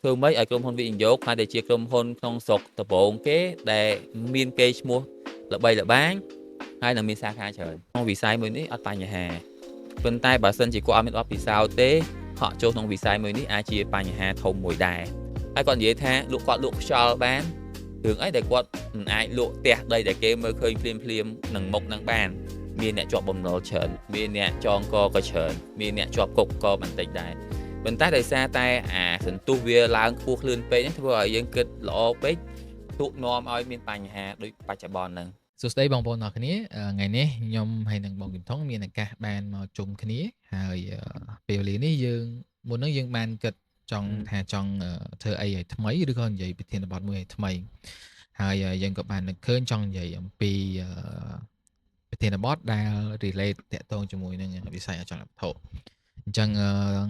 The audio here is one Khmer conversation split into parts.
ធ្វើម៉េចឲ្យក្រុមហ៊ុនវិនិយោគខ្លាចទៅជាក្រុមហ៊ុនក្នុងស្រុកដំបូងគេដែលមានកេរ្តិ៍ឈ្មោះល្បីល្បាញហើយនឹងមានសាខាច្រើនក្នុងវិស័យមួយនេះអត់បញ្ហាប៉ុន្តែបើសិនជាគាត់អត់មានបទពិសោធន៍ទេហក់ចូលក្នុងវិស័យមួយនេះអាចជាបញ្ហាធំមួយដែរហើយគាត់និយាយថាគាត់លក់ខ្យល់បានរឿងអីដែលគាត់មិនអាចលក់ផ្ទះដីដែលគេមើលឃើញភ្លាមនឹងមុខនឹងបានមានអ្នកជាប់បំណុលច្រើនមានអ្នកចងកក៏ច្រើនមានអ្នកជាប់គុកក៏បន្តិចដែរប៉ុន្តែដោយសារតែសន្ទុះវាឡើងខ្ពស់លឿនពេកធ្វើឲ្យយើងគិតល្អពេកទូកនាំឲ្យមានបញ្ហាដូចបច្ចុប្បន្នហ្នឹងសួស្តីបងប្អូនអរគ្នាថ្ងៃនេះខ្ញុំហើយនឹងបងគឹមថងមានឱកាសបានមកជុំគ្នាហើយពេលវេលានេះយើងមុនហ្នឹងយើងបានគិតចង់ធ្វើអីឲ្យថ្មីឬក៏និយាយប្រធានបទមួយឲ្យថ្មីហើយយើងក៏បាននឹកឃើញចង់និយាយអំពីប្រធានបទដែល relate តាក់ទងជាមួយនឹងវិស័យអចលនវត្ថុអញ្ចឹង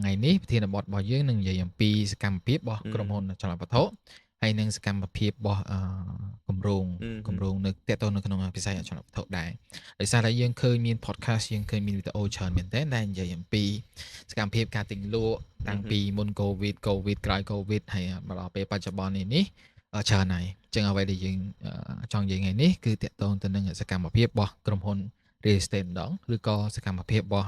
ថ្ងៃនេះប្រធានបទរបស់យើងនឹងនិយាយអំពីសកម្មភាពរបស់ក្រុមហ៊ុនអចលនវត្ថុហើយនឹងសកម្មភាពរបស់គម្រោងនៅតាក់ទងនៅក្នុងវិស័យអចលនវត្ថុដែរដោយសារតែយើងឃើញមាន podcast យើងឃើញមានវីដេអូច្រើនមែនទែនដែលនិយាយអំពីសកម្មភាពការទិញលក់តាំងពីមុន COVID ក្រោយ COVID ហើយមកដល់ពេលបច្ចុប្បន្ននេះច្រើនហើយអញ្ចឹងអ្វីដែលយើងចង់និយាយថ្ងៃនេះគឺតាក់ទងទៅនឹងសកម្មភាពរបស់ក្រុមហ៊ុន real estate ម្ដងឬក៏សកម្មភាពរបស់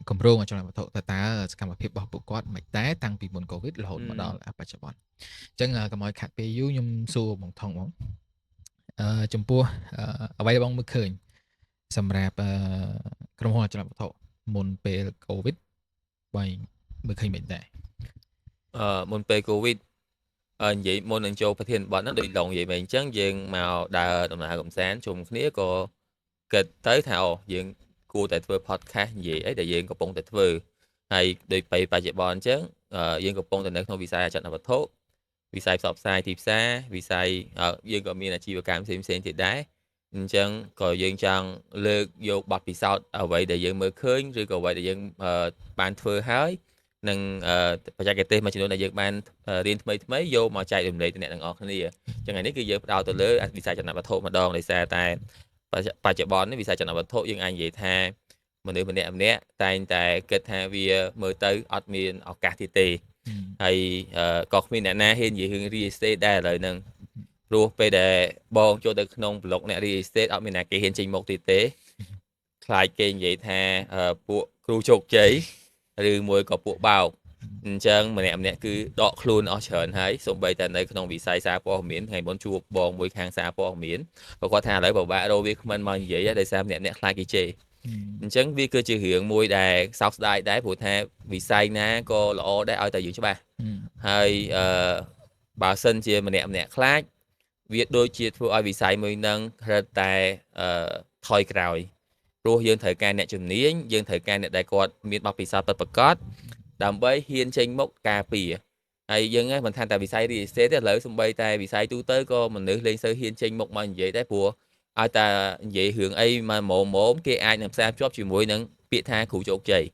គម្រោងអចលនវត្ថុតើសកម្មភាពរបស់ពួកគាត់មិនដែរតាំងពីមុន COVID រហូតមកដល់បច្ចុប្បន្នអញ្ចឹងកុំឲ្យខាត់ពេលយូរខ្ញុំសួរបងថងបងចំពោះអ្វីដែលបងមើលឃើញសម្រាប់ក្រុមហ៊ុនអចលនវត្ថុមុនពេល COVID បងមើលឃើញមិនដែរមុនពេល COVID និយាយមុននឹងចូលប្រធានបទហ្នឹងដូចឡងនិយាយមកអញ្ចឹងយើងមកដើរដំណើរកំសាន្តជុំគ្នាក៏គិតទៅថាយើងគួរតែធ្វើ podcast និយាយអីដែលយើងកំពុងតែធ្វើហើយដូចបច្ចុប្បន្នអញ្ចឹងយើងកំពុងតែនៅក្នុងវិស័យអចលនវត្ថុវិស័យផ្សព្វផ្សាយទីផ្សារវិស័យយើងក៏មានអាជីវកម្មផ្សេងៗទៀតដែរអញ្ចឹងក៏យើងចង់លើកយកបទពិសោធន៍អ្វីដែលយើងមើលឃើញឬក៏អ្វីដែលយើងបានធ្វើហើយនិងបច្ចេកទេសមួយចំនួនដែលយើងបានរៀនថ្មីយកមកចែករំលែកទៅអ្នកទាំងអស់គ្នាចឹងថ្ងៃនេះគឺយើងផ្ដោតទៅលើវិស័យចលនាវត្ថុម្ដងដោយសារតែបច្ចុប្បន្ននេះវិស័យចលនាវត្ថុយើងអាចនិយាយថាមនុស្សម្នាក់តែងតែគិតថាវាមើលទៅអត់មានឱកាសទៀតទេហើយក៏គ្មានអ្នកណាហ៊ាននិយាយរឿង real estate ដែរឥឡូវហ្នឹងព្រោះពេលដែលបងចូលទៅក្នុងប្លុកអ្នក real estate អត់មានអ្នកគេហ៊ានចេញមុខទៀតទេខ្លាចគេនិយាយថាពួកគ្រូជោគជ័យឬមួយក៏ពួកបោកអញ្ចឹងម្នាក់គឺដកខ្លួនអស់ច្រើនហើយសូម្បីតែនៅក្នុងវិស័យសារព័ត៌មានថ្ងៃមុនជួបបងមួយខាងសារព័ត៌មានគាត់ថាឥឡូវពិបាករកវាគ្មិនមកនិយាយដោយសារម្នាក់ខ្លាចគេជេរអញ្ចឹងវាគឺជារឿងមួយដែលសោកស្ដាយដែរព្រោះថាវិស័យណាក៏ល្អដែរឲ្យតែយើងច្បាស់ហើយបើសិនជាម្នាក់ខ្លាចវាដូចជាធ្វើឲ្យវិស័យមួយនឹងរឹតតែថយក្រោយព្រោះយើងត្រូវការអ្នកជំនាញយើងត្រូវការអ្នកដែលគាត់មានបទពិសោធន៍ពិតប្រាកដដើម្បីហ៊ានចេញមុខការពារហើយយើងមិនថាតែវិស័យ real estate ទេឥឡូវសំបីតែវិស័យទូទៅក៏មនុស្សលេងសូវហ៊ានចេញមុខមកនិយាយដែរព្រោះឲ្យតែនិយាយរឿងអីមកម៉មគេអាចនឹងផ្សារភ្ជាប់ជាមួយនឹងពាក្យថាគ្រូជោគជ័យ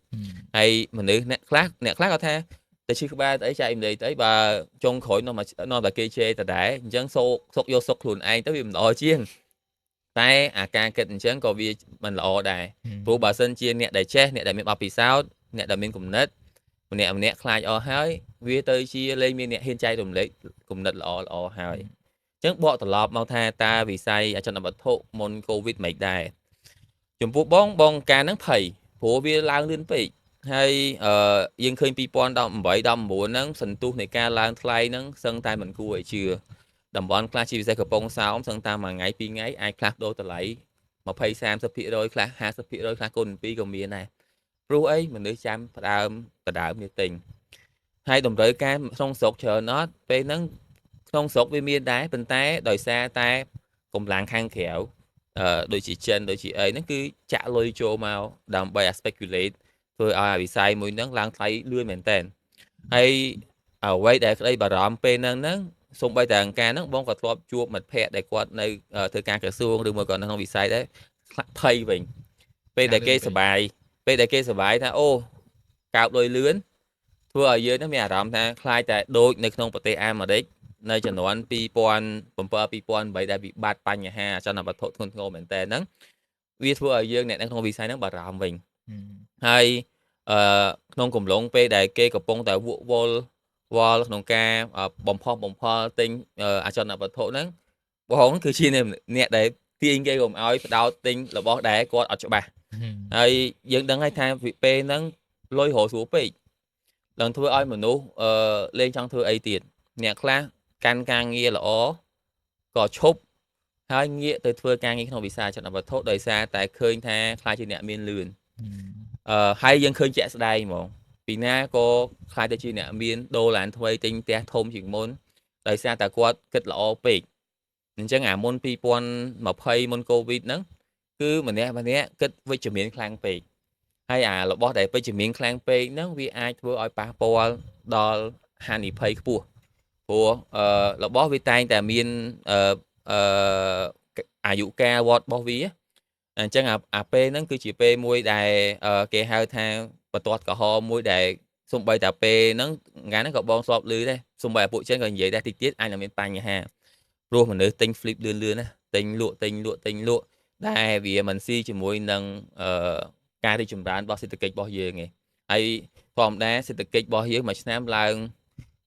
ហើយមនុស្សអ្នកខ្លះគាត់ថាតែឈឺក្បាលទៅអីចែកម្លេចទៅបើចុងក្រោយនាំតែគេជេរដដែលអញ្ចឹងសុកយកសុកខ្លួនឯងទៅវាមិនល្អជាងតែអាការគិតអញ្ចឹងក៏វាមិនល្អដែរព្រោះបើសិនជាអ្នកដែលចេះអ្នកដែលមានបទពិសោធន៍អ្នកដែលមានគំនិតម្នាក់ខ្លាចអស់ហើយវាទៅជាលេងមានអ្នកហ៊ានចែករំលែកគំនិតល្អហើយអញ្ចឹងបកត្រឡប់មកថាតើវិស័យអចលនវត្ថុមុន COVID មិនដែរចំពោះបងការហ្នឹងភ័យព្រោះវាឡើងលឿនពេកហើយយើងឃើញ2018 19ហ្នឹងសន្ទុះនៃការឡើងថ្លៃហ្នឹងសឹងតែមិនគួរឲ្យជឿតំបន់ខ្លះជាពិសេសកំពង់សោមសឹងតែមួយថ្ងៃពីរថ្ងៃអាចផ្លាស់ប្ដូរតម្លៃ 20-30% ខ្លះ 50% ខ្លះគុណ2ក៏មានដែរព្រោះអីមនុស្សចាំផ្ដើមនេះទិញហើយតម្រូវការក្នុងស្រុកច្រើនអត់ពេលហ្នឹងក្នុងស្រុកវាមានដែរប៉ុន្តែដោយសារតែកម្លាំងខាងក្រៅដូចជាចិនដូចជាអីហ្នឹងគឺចាក់លុយចូលមកដើម្បី speculate ធ្វើឲ្យវិស័យមួយហ្នឹងឡើងថ្លៃលឿនមែនតើហើយអ្វីដែលក្តីបារម្ភពេលហ្នឹងសូម្បីតែអង្គការហ្នឹងបងក៏ធ្លាប់ជួបមិត្តភ័ក្តិដែលគាត់នៅធ្វើការក្រសួងឬមួយក៏នៅក្នុងវិស័យដែរភ័យវិញពេលដែលគេសប្បាយថាអូកោបលុយលឿនធ្វើឲ្យយើងមានអារម្មណ៍ថាខ្លាចតែដូចនៅក្នុងប្រទេសអាមេរិកនៅជំនាន់2007 2008ដែលវិបត្តិបញ្ហាអចលនវត្ថុធ្ងន់ធ្ងរមែនតើហ្នឹងវាធ្វើឲ្យយើងអ្នកនៅក្នុងវិស័យហ្នឹងបារម្ភវិញហើយក្នុងកំឡុងពេលដែលគេកំពុងតែវ វល់ក្នុងការបំផុសបំផលទិញអចលនវត្ថុហ្នឹងបងគឺជាអ្នកដែលទាញគេកុំឲ្យបដោតទិញរបស់ដែលគាត់អត់ច្បាស់ហើយយើងដឹងហើយថាពេលហ្នឹងលុយរកស្រួលពេកឡើងធ្វើឲ្យមនុស្សលេងចង់ធ្វើអីទៀតអ្នកខ្លះកាន់ការងារល្អក៏ឈប់ហើយងាកទៅធ្វើការងារក្នុងវិស័យអចលនវត្ថុដោយសារតែឃើញថាខ្លាចជាអ្នកមានលឿនហើយយើងឃើញជាក់ស្ដែងហ្មងពីណាក៏ខ្លាចទៅជាអ្នកមានដុល្លារថ្មីទិញផ្ទះធំជាងមុនដោយសារតែគាត់គិតល្អពេកអញ្ចឹងអាមុន2020មុនកូវីដហ្នឹងគឺម្នាក់គិតវិជ្ជមានខ្លាំងពេកហើយអារបស់ដែលវិជ្ជមានខ្លាំងពេកហ្នឹងវាអាចធ្វើឲ្យប៉ះពាល់ដល់ហានិភ័យខ្ពស់ព្រោះរបស់វាតែងតែមានអាយុកាលវត្តរបស់វាអញ្ចឹងអាពេលហ្នឹងគឺជាពេលមួយដែលគេហៅថាបន្ទាត់កំហល់មួយដែលសំបីតាពេលហ្នឹងថ្ងៃហ្នឹងក៏បងស្បលឺដែរសំបីអាពួកចិនក៏និយាយដែរតិចទៀតអាចនឹងមានបញ្ហាព្រោះមនុស្សទិញ flip លឿនណាទិញលក់ដែលវាមិនស៊ីជាមួយនឹងការរីកចម្រើនរបស់សេដ្ឋកិច្ចរបស់យើងឯងហើយធម្មតាសេដ្ឋកិច្ចរបស់យើងមួយឆ្នាំឡើង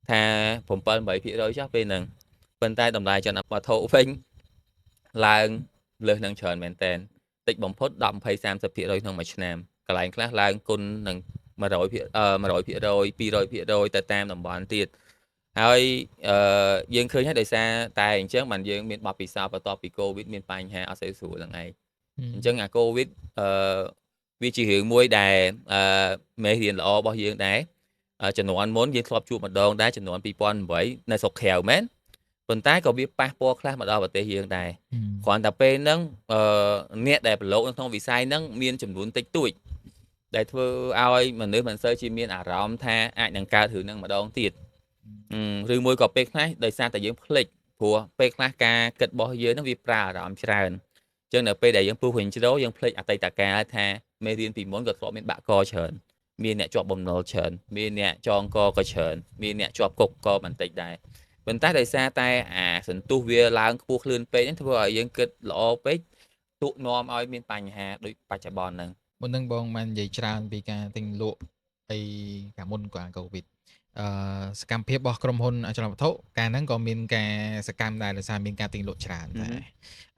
ថា7-8% ចុះពេលហ្នឹងប៉ុន្តែតម្លៃអចលនវត្ថុវិញឡើងលើសនឹងច្រើនមែនតើតិចបំផុត10-20-30% ក្នុងមួយឆ្នាំកន្លែងខ្លះឡើងគុណនឹង100% 200% ទៅតាមតំបន់ទៀតហើយយើងឃើញហើយដោយសារតែអញ្ចឹងបានយើងមានបទពិសោធន៍បន្ទាប់ពីកូវីដមានបញ្ហាអត់សូវស្រួលហ្នឹងឯងអញ្ចឹងអាកូវីដវាជារឿងមួយដែលមេរៀនល្អរបស់យើងដែរចំនួនមុនយើងធ្លាប់ជួបម្ដងដែរចំនួន2008នៅស្រុកក្រៅមែនប៉ុន្តែក៏វាប៉ះពាល់ខ្លះមកដល់ប្រទេសយើងដែរគ្រាន់តែពេលហ្នឹងអ្នកដែលប្រឡូកនៅក្នុងវិស័យហ្នឹងមានចំនួនតិចតួចដែលធ្វើឲ្យមនុស្សមិនសូវជាមានអារម្មណ៍ថាអាចនឹងកើតរឿងហ្នឹងម្ដងទៀតឬមួយក៏ពេលខ្លះដោយសារតែយើងភ្លេចព្រោះពេលខ្លះការគិតរបស់យើងហ្នឹងវាប្រើអារម្មណ៍ច្រើនអញ្ចឹងនៅពេលដែលយើងពុះវិញជ្រោយើងភ្លេចអតីតកាលថាមេរៀនពីមុនក៏ធ្លាប់មានបាក់កច្រើនមានអ្នកជាប់បំណុលច្រើនមានអ្នកចងកក៏ច្រើនមានអ្នកជាប់គុកក៏បន្តិចដែរប៉ុន្តែដោយសារតែអាសន្ទុះវាឡើងខ្ពស់លឿនពេកហ្នឹងធ្វើឲ្យយើងគិតល្អពេកទូកនាំឲ្យមានបញ្ហាដូចបច្ចុប្បន្នហ្នឹងមុននឹងបងបាននិយាយច្រើនពីការទិញលក់អីកាលមុនក៏កូវីដសកម្មភាពរបស់ក្រុមហ៊ុនអចលនវត្ថុកាលហ្នឹងក៏មានការសកម្មដែរដោយសារមានការទិញលក់ច្រើនដែ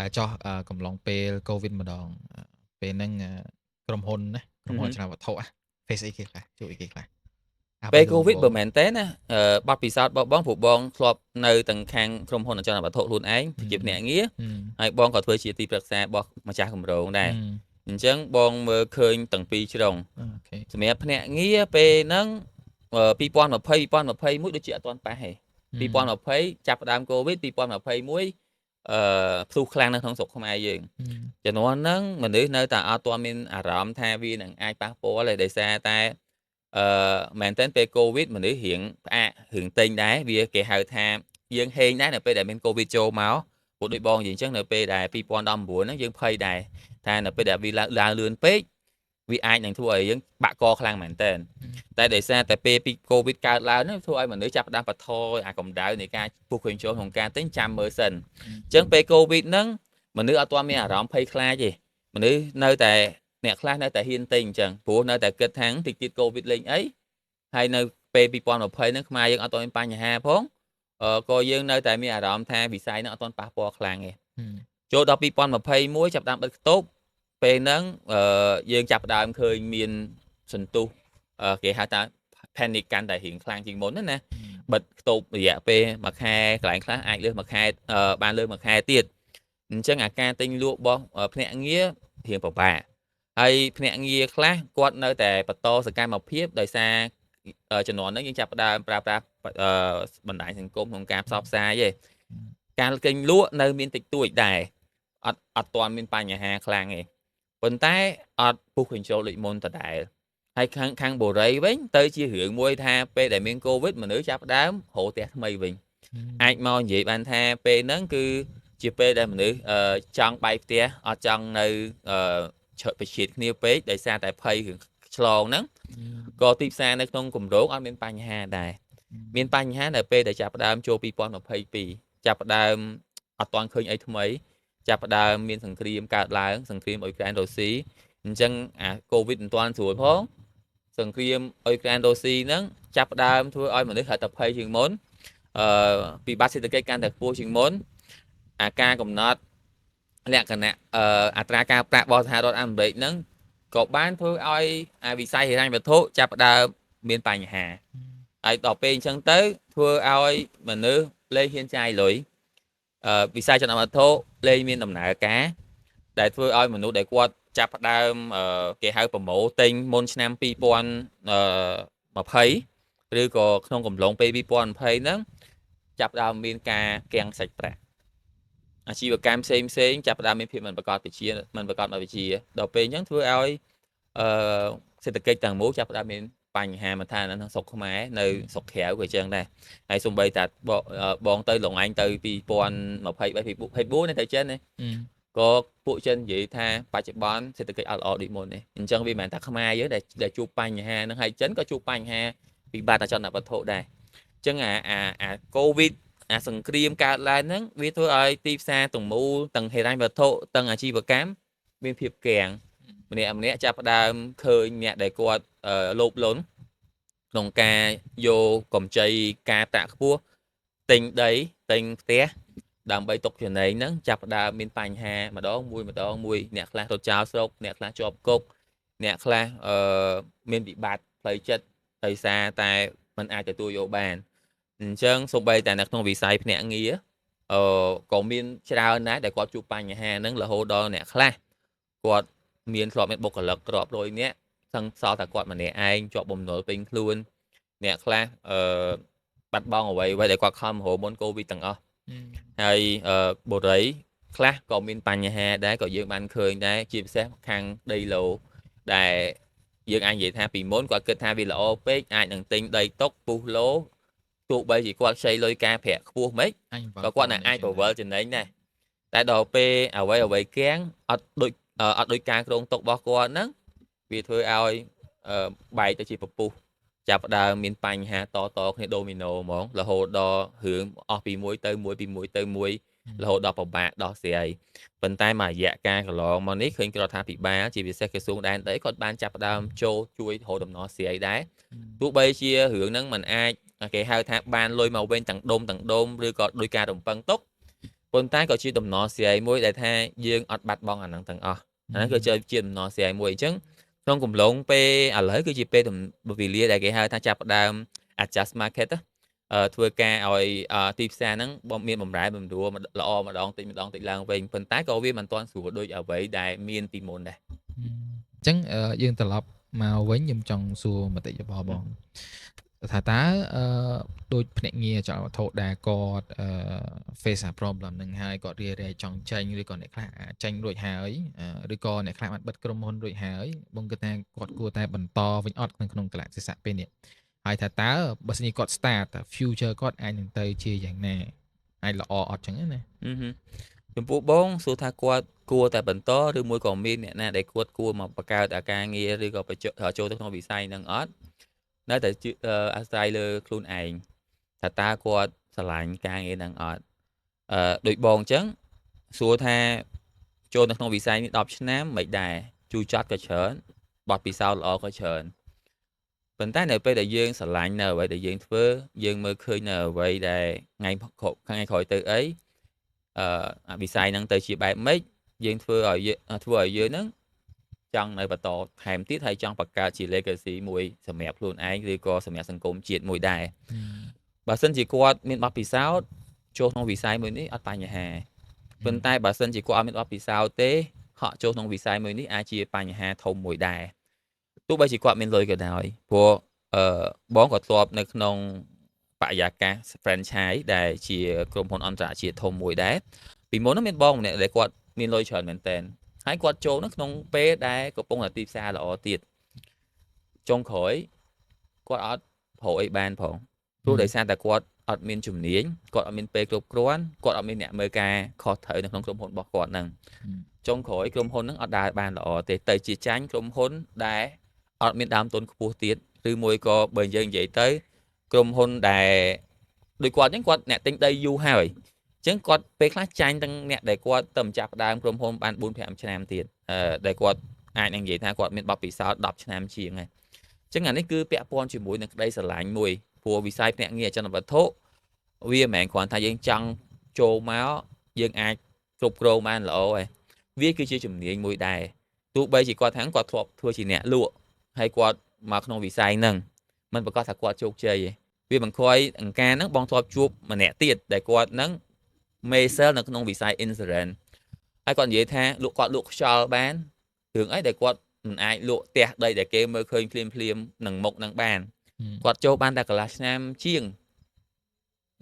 រចោះកំឡុងពេលកូវីដម្ដងពេលហ្នឹងក្រុមហ៊ុនអចលនវត្ថុface អីគេខ្លះជួយអីគេខ្លះពេលកូវីដបើមែនទេណាបទពិសោធន៍របស់បងព្រោះបងធ្លាប់នៅទាំងខាងក្រុមហ៊ុនអចលនវត្ថុខ្លួនឯងជាភ្នាក់ងារហើយបងក៏ធ្វើជាទីប្រឹក្សារបស់ម្ចាស់គម្រោងដែរអញ្ចឹងបងមើលឃើញទាំងពីរជ្រុងសម្រាប់ភ្នាក់ងារពេលហ្នឹង2020-2021ដូចជាអត់ទាន់ប៉ះទេ2020ចាប់ផ្ដើមកូវីដ2021ផ្ទុះខ្លាំងនៅក្នុងស្រុកខ្មែរយើងចំនួនហ្នឹងមនុស្សនៅតែអត់ទាន់មានអារម្មណ៍ថាវានឹងអាចប៉ះពាល់ទេដោយសារតែមែនតើពេលកូវីដមនុស្សរៀងផ្អាករឿងទិញដែរវាគេហៅថាយើងហេងដែរនៅពេលដែលមានកូវីដចូលមកព្រោះដូចបងនិយាយអញ្ចឹងនៅពេលដែល2019ហ្នឹងយើងភ័យដែរថានៅពេលដែលវាឡើងលឿនពេកវាអាចនឹងធ្វើឲ្យយើងបាក់កខ្លាំងមែនតើតែដោយសារតែពេលពីកូវីដកើតឡើងហ្នឹងធ្វើឲ្យមនុស្សចាប់ផ្ដើមបន្ថយអាកម្ដៅនៃការពុះឃើញចូលក្នុងការទិញចាំមើលសិនអញ្ចឹងពេលកូវីដហ្នឹងមនុស្សអត់ទាន់មានអារម្មណ៍ភ័យខ្លាចទេមនុស្សនៅតែអ្នកខ្លះនៅតែហ៊ានទិញអញ្ចឹងព្រោះនៅតែគិតថាតិចទៀតកូវីដលេងអីហើយនៅពេល2020ហ្នឹងខ្មែរយើងអត់ទាន់មានបញ្ហាផងក៏យើងនៅតែមានអារម្មណ៍ថាវិស័យហ្នឹងអត់ទាន់ប៉ះពាល់ខ្លាំងទេចូលដល់2021ចាប់ផ្ដើមបិទខ្ទប់ពេលហ្នឹងយើងចាប់ផ្ដើមឃើញមានសន្ទុះគេហៅថា panic កាន់តែរៀងខ្លាំងជាងមុនណាបិទខ្ទប់រយៈពេលមួយខែកន្លែងខ្លះអាចលើសមួយខែបានលើសមួយខែទៀតអញ្ចឹងអាការទិញលក់របស់ភ្នាក់ងាររៀងពិបាកហើយភ្នាក់ងារខ្លះគាត់នៅតែបន្តសកម្មភាពដោយសារជំនាន់ហ្នឹងយើងចាប់ផ្ដើមប្រើប្រាស់បណ្ដាញសង្គមក្នុងការផ្សព្វផ្សាយទេការទិញលក់នៅមានតិចតួចដែរអត់ទាន់មានបញ្ហាខ្លាំងទេប៉ុន្តែអត់ពុះកញ្ចូលដូចមុនដដែលហើយខាងបូរីវិញទៅជារឿងមួយថាពេលដែលមានកូវីដមនុស្សចាប់ផ្ដើមរកផ្ទះថ្មីវិញអាចមកនិយាយបានថាពេលហ្នឹងគឺជាពេលដែលមនុស្សចង់បាយផ្ទះអត់ចង់នៅឆើតប្រជិតគ្នាពេកដោយសារតែភ័យរឿងឆ្លងហ្នឹងក៏ទីផ្សារនៅក្នុងគម្រោងអត់មានបញ្ហាដែរមានបញ្ហានៅពេលដែលចាប់ផ្ដើមចូល2022ចាប់ផ្ដើមអត់ទាន់ឃើញអីថ្មីចាប់ផ្ដើមមានសង្គ្រាមកើតឡើងសង្គ្រាមអ៊ុយក្រែនរុស្ស៊ីអញ្ចឹងអាកូវីដមិនទាន់ស្រួលផងសង្គ្រាមអ៊ុយក្រែនរុស្ស៊ីហ្នឹង ចាប់ផ្ដើមធ្វើឲ្យមនុស្សហេតុភ័យជាងមុនពិបត្តិសេដ្ឋកិច្ចកាន់តែខ្ពស់ជាងមុនអាការកំណត់លក្ខណៈអត្រាការប្រាក់របស់សហរដ្ឋអាមេរិកហ្នឹងក៏បានធ្វើឲ្យវិស័យហិរញ្ញវត្ថុចាប់ផ្ដើមមានបញ្ហាហើយដល់ពេលអញ្ចឹងទៅធ្វើឲ្យមនុស្សលែងហ៊ានចាយលុយវិស័យចលនាវត្ថុលែងមានដំណើរការដែលធ្វើឲ្យមនុស្សដែលគាត់ចាប់ផ្ដើមគេហៅប្រម៉ូទិញមុនឆ្នាំ2020ឬក៏ក្នុងកំឡុងពេល2020ហ្នឹងចាប់ផ្ដើមមានការគាំងសាច់ប្រាក់អាជីវកម្មផ្សេងចាប់ផ្ដើមមានភាពមិនប្រកបវិជ្ជាដល់ពេលអញ្ចឹងធ្វើឲ្យសេដ្ឋកិច្ចទាំងមូលចាប់ផ្ដើមមានបញ្ហាមិនថានៅស្រុកខ្មែរនៅស្រុកក្រៅក៏អញ្ចឹងដែរហើយសូម្បីតែបងទៅលងឯងទៅ2023 2024ទៅចិនណាក៏ពួកចិននិយាយថាបច្ចុប្បន្នសេដ្ឋកិច្ចអត់ល្អដូចមុនទេអញ្ចឹងវាមិនមែនថាខ្មែរយើងដែលជួបបញ្ហាហ្នឹងហើយចិនក៏ជួបបញ្ហាពិបត្តិអចលនវត្ថុដែរអញ្ចឹងអាកូវីដអាសង្គ្រាមកើតឡើងហ្នឹងវាធ្វើឲ្យទីផ្សារទាំងមូលទាំងហិរញ្ញវត្ថុទាំងអាជីវកម្មមានភាពគាំងម្នាក់ចាប់ផ្ដើមឃើញអ្នកដែលគាត់លោភលន់ក្នុងការយកកម្ចីការប្រាក់ខ្ពស់ទិញដីទិញផ្ទះដើម្បីទុកចំណេញហ្នឹងចាប់ផ្ដើមមានបញ្ហាម្ដងមួយអ្នកខ្លះរត់ចោលស្រុកអ្នកខ្លះជាប់គុកអ្នកខ្លះមានវិបត្តិផ្លូវចិត្តដោយសារតែมันអាចទទួលយកបានអញ្ចឹងសូម្បីតែនៅក្នុងវិស័យភ្នាក់ងារក៏មានច្រើនណាស់ដែលគាត់ជួបបញ្ហាហ្នឹងរហូតដល់អ្នកខ្លះគាត់មានធ្លាប់មានបុគ្គលិករាប់រយនាក់សឹងសល់តែគាត់ម្នាក់ឯងជាប់បំណុលពេញខ្លួនអ្នកខ្លះបាត់បង់អ្វីដែលគាត់ខំរហូតមុនកូវីដទាំងអស់ហើយបុរីខ្លះក៏មានបញ្ហាដែរក៏យើងបានឃើញដែរជាពិសេសខាងដីឡូដែលយើងអាចនិយាយថាពីមុនគាត់គិតថាវាល្អពេកអាចនឹងទិញដីតុកពុះឡូទោះបីជាគាត់ខ្ចីលុយការប្រាក់ខ្ពស់មិនក៏គាត់អាចប្រវល់ចំណេញដែរតែដល់ពេលអ្វីគាំងអត់ដូចការគ្រោងទុករបស់គាត់ហ្នឹងវាធ្វើឲ្យបែកទៅជាពពុះចាប់ផ្ដើមមានបញ្ហាតគ្នាដូមីណូហ្មងរហូតដល់រឿងអស់ពីមួយទៅមួយរហូតដល់ពិបាកដោះស្រាយប៉ុន្តែមួយរយៈកាលកន្លងមកនេះឃើញរដ្ឋាភិបាលជាពិសេសក្រសួងដែនដីគាត់បានចាប់ផ្ដើមចូលជួយរហូតដំណោះស្រាយដែរទោះបីជារឿងហ្នឹងมันអាចគេហៅថាបានលុយមកវិញទាំងដុំឬក៏ដោយការរំពឹងទុកប៉ុន្តែក៏ជាដំណោះស្រាយមួយដែលថាយើងអត់បាត់បង់អាហ្នឹងទាំងអស់អាហ្នឹងគឺជាដំណោះស្រាយមួយអញ្ចឹងក្នុងកំឡុងពេលឥឡូវគឺជាពេលវេលាដែលគេហៅថាចាប់ផ្ដើម adjust market ធ្វើការឲ្យទីផ្សារហ្នឹងមានបំរែបំរួលល្អម្ដងតិចឡើងវិញប៉ុន្តែក៏វាមិនទាន់ស្រួលដូចអ្វីដែលមានពីមុនដែរអញ្ចឹងយើងត្រឡប់មកវិញខ្ញុំចង់សួរមតិរបស់បងថាតើដូចភ្នាក់ងារចលនាវត្ថុដែលគាត់face a problem នឹងហើយគាត់រារែកចង់ចាញ់ឬក៏អ្នកខ្លះចាញ់រួចហើយឬក៏អ្នកខ្លះបានបិទក្រុមហ៊ុនរួចហើយបងគិតថាគាត់គួរតែបន្តវិញអត់ក្នុងកលៈទេសៈពេលនេះហើយថាតើបើសិនជាគាត់ start future គាត់អាចនឹងទៅជាយ៉ាងណាអាចល្អអត់ចឹងណាចំពោះបងសួរថាគាត់គួរតែបន្តឬមួយក៏មានអ្នកណាដែលគាត់គួរមកបង្កើតអាការងារឬក៏ចូលទៅក្នុងវិស័យហ្នឹងអត់នៅតែអាស្រ័យលើខ្លួនឯងថាតើគាត់ស្រឡាញ់ការងារហ្នឹងអត់ដូចបងអញ្ចឹងសួរថាចូលនៅក្នុងវិស័យនេះ10ឆ្នាំមិនដែរជូរចត់ក៏ច្រើនបទពិសោធន៍ល្អក៏ច្រើនប៉ុន្តែនៅពេលដែលយើងស្រឡាញ់នៅអ្វីដែលយើងធ្វើយើងមើលឃើញនៅអ្វីដែលថ្ងៃក្រោយទៅអីវិស័យហ្នឹងទៅជាបែបម៉េចយើងធ្វើឲ្យយើងហ្នឹងចង់នៅបន្តថែមទៀតហើយចង់បង្កើតជា legacy មួយសម្រាប់ខ្លួនឯងឬក៏សម្រាប់សង្គមជាតិមួយដែរបើសិនជាគាត់មានបទពិសោធន៍ចូលក្នុងវិស័យមួយនេះអត់បញ្ហាប៉ុន្តែបើសិនជាគាត់អត់មានបទពិសោធន៍ទេហក់ចូលក្នុងវិស័យមួយនេះអាចជាបញ្ហាធំមួយដែរទោះបីជាគាត់មានលុយក៏ដោយព្រោះបងក៏ធ្លាប់នៅក្នុងបរិយាកាស franchise ដែលជាក្រុមហ៊ុនអន្តរជាតិធំមួយដែរពីមុនហ្នឹងមានបងម្នាក់ដែលគាត់មានលុយច្រើនមែនតើហើយគាត់ចូលនៅក្នុងពេលដែលកំពុងតែទីផ្សារល្អទៀតចុងក្រោយគាត់អត់ប្រអីបានផងព្រោះដោយសារតែគាត់អត់មានជំនាញគាត់អត់មានពេលគ្រប់គ្រាន់គាត់អត់មានអ្នកមើលការខុសត្រូវនៅក្នុងក្រុមហ៊ុនរបស់គាត់ហ្នឹងចុងក្រោយក្រុមហ៊ុនហ្នឹងអត់ដើរបានល្អទេទៅជាចាញ់ក្រុមហ៊ុនដែលអត់មានដើមទុនខ្ពស់ទៀតឬមួយក៏បើយើងនិយាយទៅក្រុមហ៊ុនដែលដូចគាត់អញ្ចឹងគាត់អ្នកទិញដីយូរហើយអញ្ចឹងគាត់ពេលខ្លះចាញ់ទាំងអ្នកដែលគាត់ទៅចាប់ដើមក្រុមហ៊ុនបាន 4-5 ឆ្នាំទៀតដែលគាត់អាចនឹងនិយាយថាគាត់មានបទពិសោធន៍10ឆ្នាំជាងហើយ ចឹងអានេះគឺពាក់ព័ន្ធជាមួយនឹងក្តីស្រឡាញ់មួយព្រោះវិស័យភ្នាក់ងារអចលនវត្ថុវាមិនមែនគ្រាន់ថាយើងចង់ចូលមកយើងអាចគ្រប់គ្រងបានល្អទេវាគឺជាជំនាញមួយដែរទោះបីជាគាត់ថាគាត់ធ្លាប់ធ្វើជាអ្នកលក់ហើយគាត់មកក្នុងវិស័យហ្នឹងมันប្រកាសថាគាត់ជោគជ័យទេវាបង្ខំឲ្យអង្ការហ្នឹងបងធ្លាប់ជួបម្នាក់ទៀតដែលគាត់ហ្នឹងមេសែលនៅក្នុងវិស័យ insurance ហើយគាត់និយាយថាគាត់លក់ខ្យល់បានរឿងអីដែលគាត់មិនអាចលក់ផ្ទះដីដែលគេមើលឃើញភ្លាមនឹងមុខនឹងបានគាត់ចូលបានតែកន្លះឆ្នាំជាង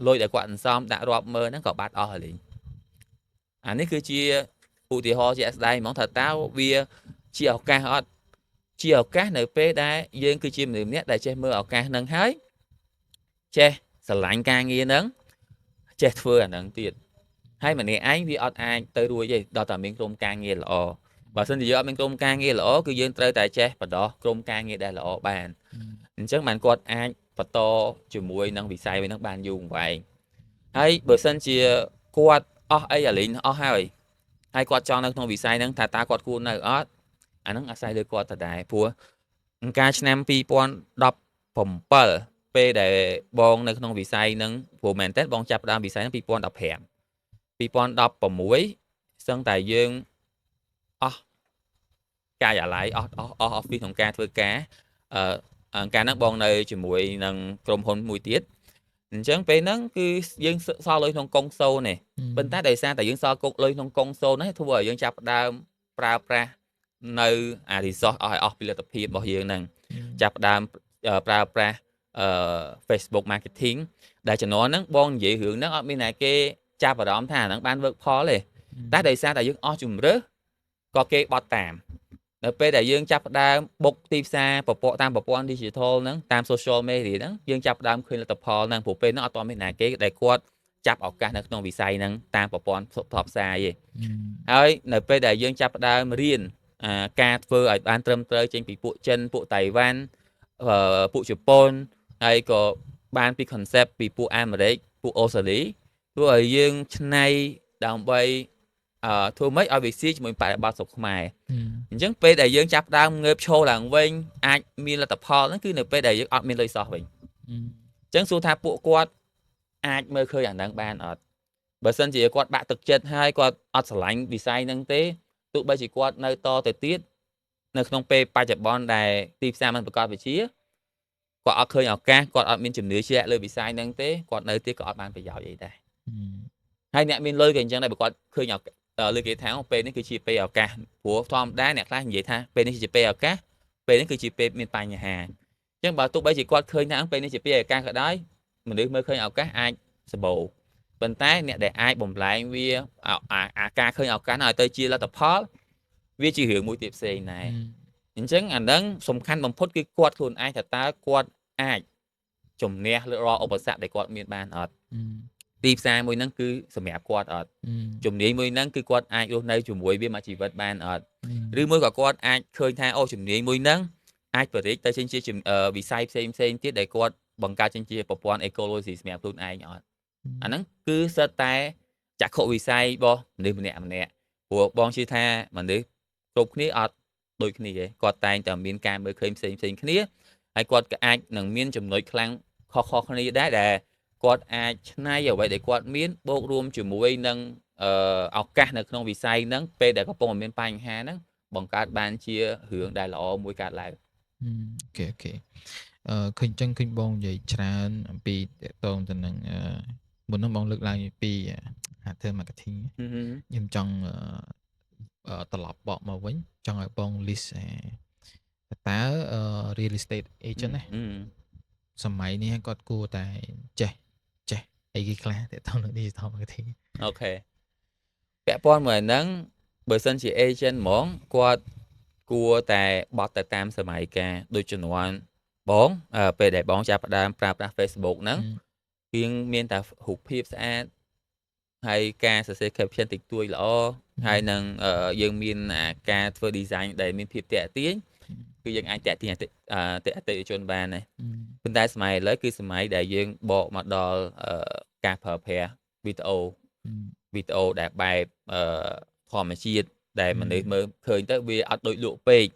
លុយដែលគាត់សន្សំដាក់រាប់ម៉ឺនហ្នឹងក៏បាត់អស់ហើយលេងអានេះគឺជាឧទាហរណ៍ជាក់ស្ដែងហ្មងថាតើវាជាឱកាសអត់ជាឱកាសនៅពេលដែលយើងគឺជាមនុស្សម្នាក់ដែលចេះមើលឱកាសហ្នឹងហើយចេះស្រឡាញ់ការងារហ្នឹងចេះធ្វើអាហ្នឹងទៀតហើយម្នាក់ឯងវាអត់អាចទៅរួចទេដល់តែមានក្រុមការងារល្អបើមិនជាយើងអត់មានក្រុមការងារល្អគឺយើងត្រូវតែចេះបដោះក្រុមការងារដែលល្អបានអញ្ចឹងបានគាត់អាចបន្តជាមួយនឹងវិស័យហ្នឹងបានយូរអង្វែងហើយបើសិនជាគាត់អស់អីអាលីងអស់ហើយគាត់ចង់នៅក្នុងវិស័យហ្នឹងថាតើគាត់គួរនៅអត់អាហ្នឹងអាស្រ័យលើគាត់តដែរព្រោះអង្គការឆ្នាំ2017ពេលដែលបងនៅក្នុងវិស័យហ្នឹងព្រោះមែនតើបងចាប់ផ្ដើមវិស័យហ្នឹង2015 2016សឹងតែយើងអស់ការិយាល័យអស់ office ក្នុងការធ្វើការអង្គការហ្នឹងបងនៅជាមួយនឹងក្រុមហ៊ុនមួយទៀតអញ្ចឹងពេលហ្នឹងគឺយើងសល់លុយក្នុងកុងសូលនេះប៉ុន្តែដោយសារតែយើងសល់លុយក្នុងកុងសូលនេះធ្វើឲ្យយើងចាប់ផ្ដើមប្រើប្រាស់នៅអា resource អស់ពីលទ្ធភាពរបស់យើងហ្នឹងចាប់ផ្ដើមប្រើប្រាស់Facebook marketing ដែលជំនាន់ហ្នឹងបងនិយាយរឿងហ្នឹងអត់មានតែគេចាប់អារម្មណ៍ថាអាហ្នឹងបាន work ផលទេតែដោយសារតែយើងអស់ជំរឿសក៏គេបត់តាមនៅពេលដែលយើងចាប់ផ្ដើមបុកទីផ្សារតាមប្រព័ន្ធ digital ហ្នឹងតាម social media ហ្នឹងយើងចាប់ផ្ដើមឃើញលទ្ធផលហ្នឹងព្រោះពេលហ្នឹងអត់ទាន់មានណាគេដែលគាត់ចាប់ឱកាសនៅក្នុងវិស័យហ្នឹងតាមប្រព័ន្ធផ្សព្វផ្សាយទេហើយនៅពេលដែលយើងចាប់ផ្ដើមរៀនការធ្វើឲ្យបានត្រឹមត្រូវចេញពីពួកចិនពួកតៃវ៉ាន់ពួកជប៉ុនហើយក៏បានពី concept ពីពួកអាមេរិកពួកអូស្ត្រាលីធ្វើឲ្យយើងឆ្នៃដើម្បីធ្វើម៉េចឲ្យវាស៊ីជាមួយបរិបទស្រុកខ្មែរអញ្ចឹងពេលដែលយើងចាប់ដើមងើបឈរឡើងវិញអាចមានលទ្ធផលហ្នឹងគឺនៅពេលដែលយើងអត់មានលុយសោះវិញអញ្ចឹងសួរថាពួកគាត់អាចមើលឃើញអាហ្នឹងបានអត់បើសិនជាគាត់បាក់ទឹកចិត្តហើយគាត់អត់ស្រឡាញ់វិស័យហ្នឹងទេទោះបីជាគាត់នៅតទៅទៀតនៅក្នុងពេលបច្ចុប្បន្នដែលទីផ្សារมันប្រកបវិជ្ជាគាត់អត់ឃើញឱកាសគាត់អត់មានជំនឿជាក់លើវិស័យហ្នឹងទេគាត់នៅទៀតក៏អត់បានប្រយោជន៍អីដែរហើយអ្នកមានលុយក៏អញ្ចឹងដែរបើគាត់ឃើញលើគេថាពេលនេះគឺជាពេលឱកាសព្រោះធម្មតាអ្នកខ្លះនិយាយថាពេលនេះជាពេលឱកាសពេលនេះគឺជាពេលមានបញ្ហាអញ្ចឹងបើទោះបីជាគាត់ឃើញថាពេលនេះជាពេលឱកាសក៏ដោយមនុស្សមើលឃើញឱកាសអាចសម្បូរប៉ុន្តែអ្នកដែលអាចបំលែងវាអាការឃើញឱកាសឲ្យទៅជាលទ្ធផលវាជារឿងមួយទៀតផ្សេងដែរអញ្ចឹងអាហ្នឹងសំខាន់បំផុតគឺគាត់ខ្លួនឯងថាតើគាត់អាចជំនះរាល់ឧបសគ្គដែលគាត់មានបានអត់ទីផ្សារមួយហ្នឹងគឺសម្រាប់គាត់អត់ជំនាញមួយហ្នឹងគឺគាត់អាចរស់នៅជាមួយវាមួយជីវិតបានអត់ឬមួយក៏គាត់អាចឃើញថាអូជំនាញមួយហ្នឹងអាចបរិយាទៅចេញជាវិស័យផ្សេងទៀតដែលគាត់បង្កើតចេញជាប្រព័ន្ធ ecology សម្រាប់ខ្លួនឯងអត់អាហ្នឹងគឺសិតតែចក្ខុវិស័យរបស់មនុស្សម្នាក់ព្រោះបងជឿថាមនុស្សគ្រប់គ្នាអត់ដូចគ្នាទេគាត់តែងតែមានការមើលឃើញផ្សេងគ្នាហើយគាត់ក៏អាចនឹងមានចំណុចខ្លាំងខុសគ្នាដែរដែលគាត់អាចឆ្នៃអ្វីដែលគាត់មានបូករួមជាមួយនឹងឱកាសនៅក្នុងវិស័យហ្នឹងពេលដែលកំពុងមានបញ្ហាហ្នឹងបង្កើតបានជារឿងដែលល្អមួយកើតឡើងអូខេឃើញចឹងឃើញបងនិយាយច្រើនអំពីតកតងទៅនឹងមុនហ្នឹងបងលើកឡើងពីធ្វើ marketing ខ្ញុំចង់ត្រឡប់បកមកវិញចង់ឲ្យបង list តើ real estate agent ណាសម័យនេះគាត់គួរតែចេះអីគេខ្លះតើតើនឹង digital marketing អូខេពាក់ព័ន្ធមួយហ្នឹងបើសិនជា agent ហ្មងគាត់គួរតែបត់ទៅតាមសម័យកាលដូចជំនាន់បងពេលដែលបងចាប់ផ្ដើមប្រើប្រាស់ Facebook ហ្នឹងវាមានតែរូបភាពស្អាតហើយការសរសេរ caption តិចតួចល្អហើយនឹងយើងមានការធ្វើ design ដែលមានភាពទាក់ទាញគឺយើងអាចតាក់ទាញអតិថិជនបានដែរប៉ុន្តែសម័យឥឡូវគឺសម័យដែលយើងបកមកដល់ការប្រើប្រាស់វីដេអូដែលបែបធម្មជាតិដែលមនុស្សមើលឃើញទៅវាអត់ដូចលក់ពេក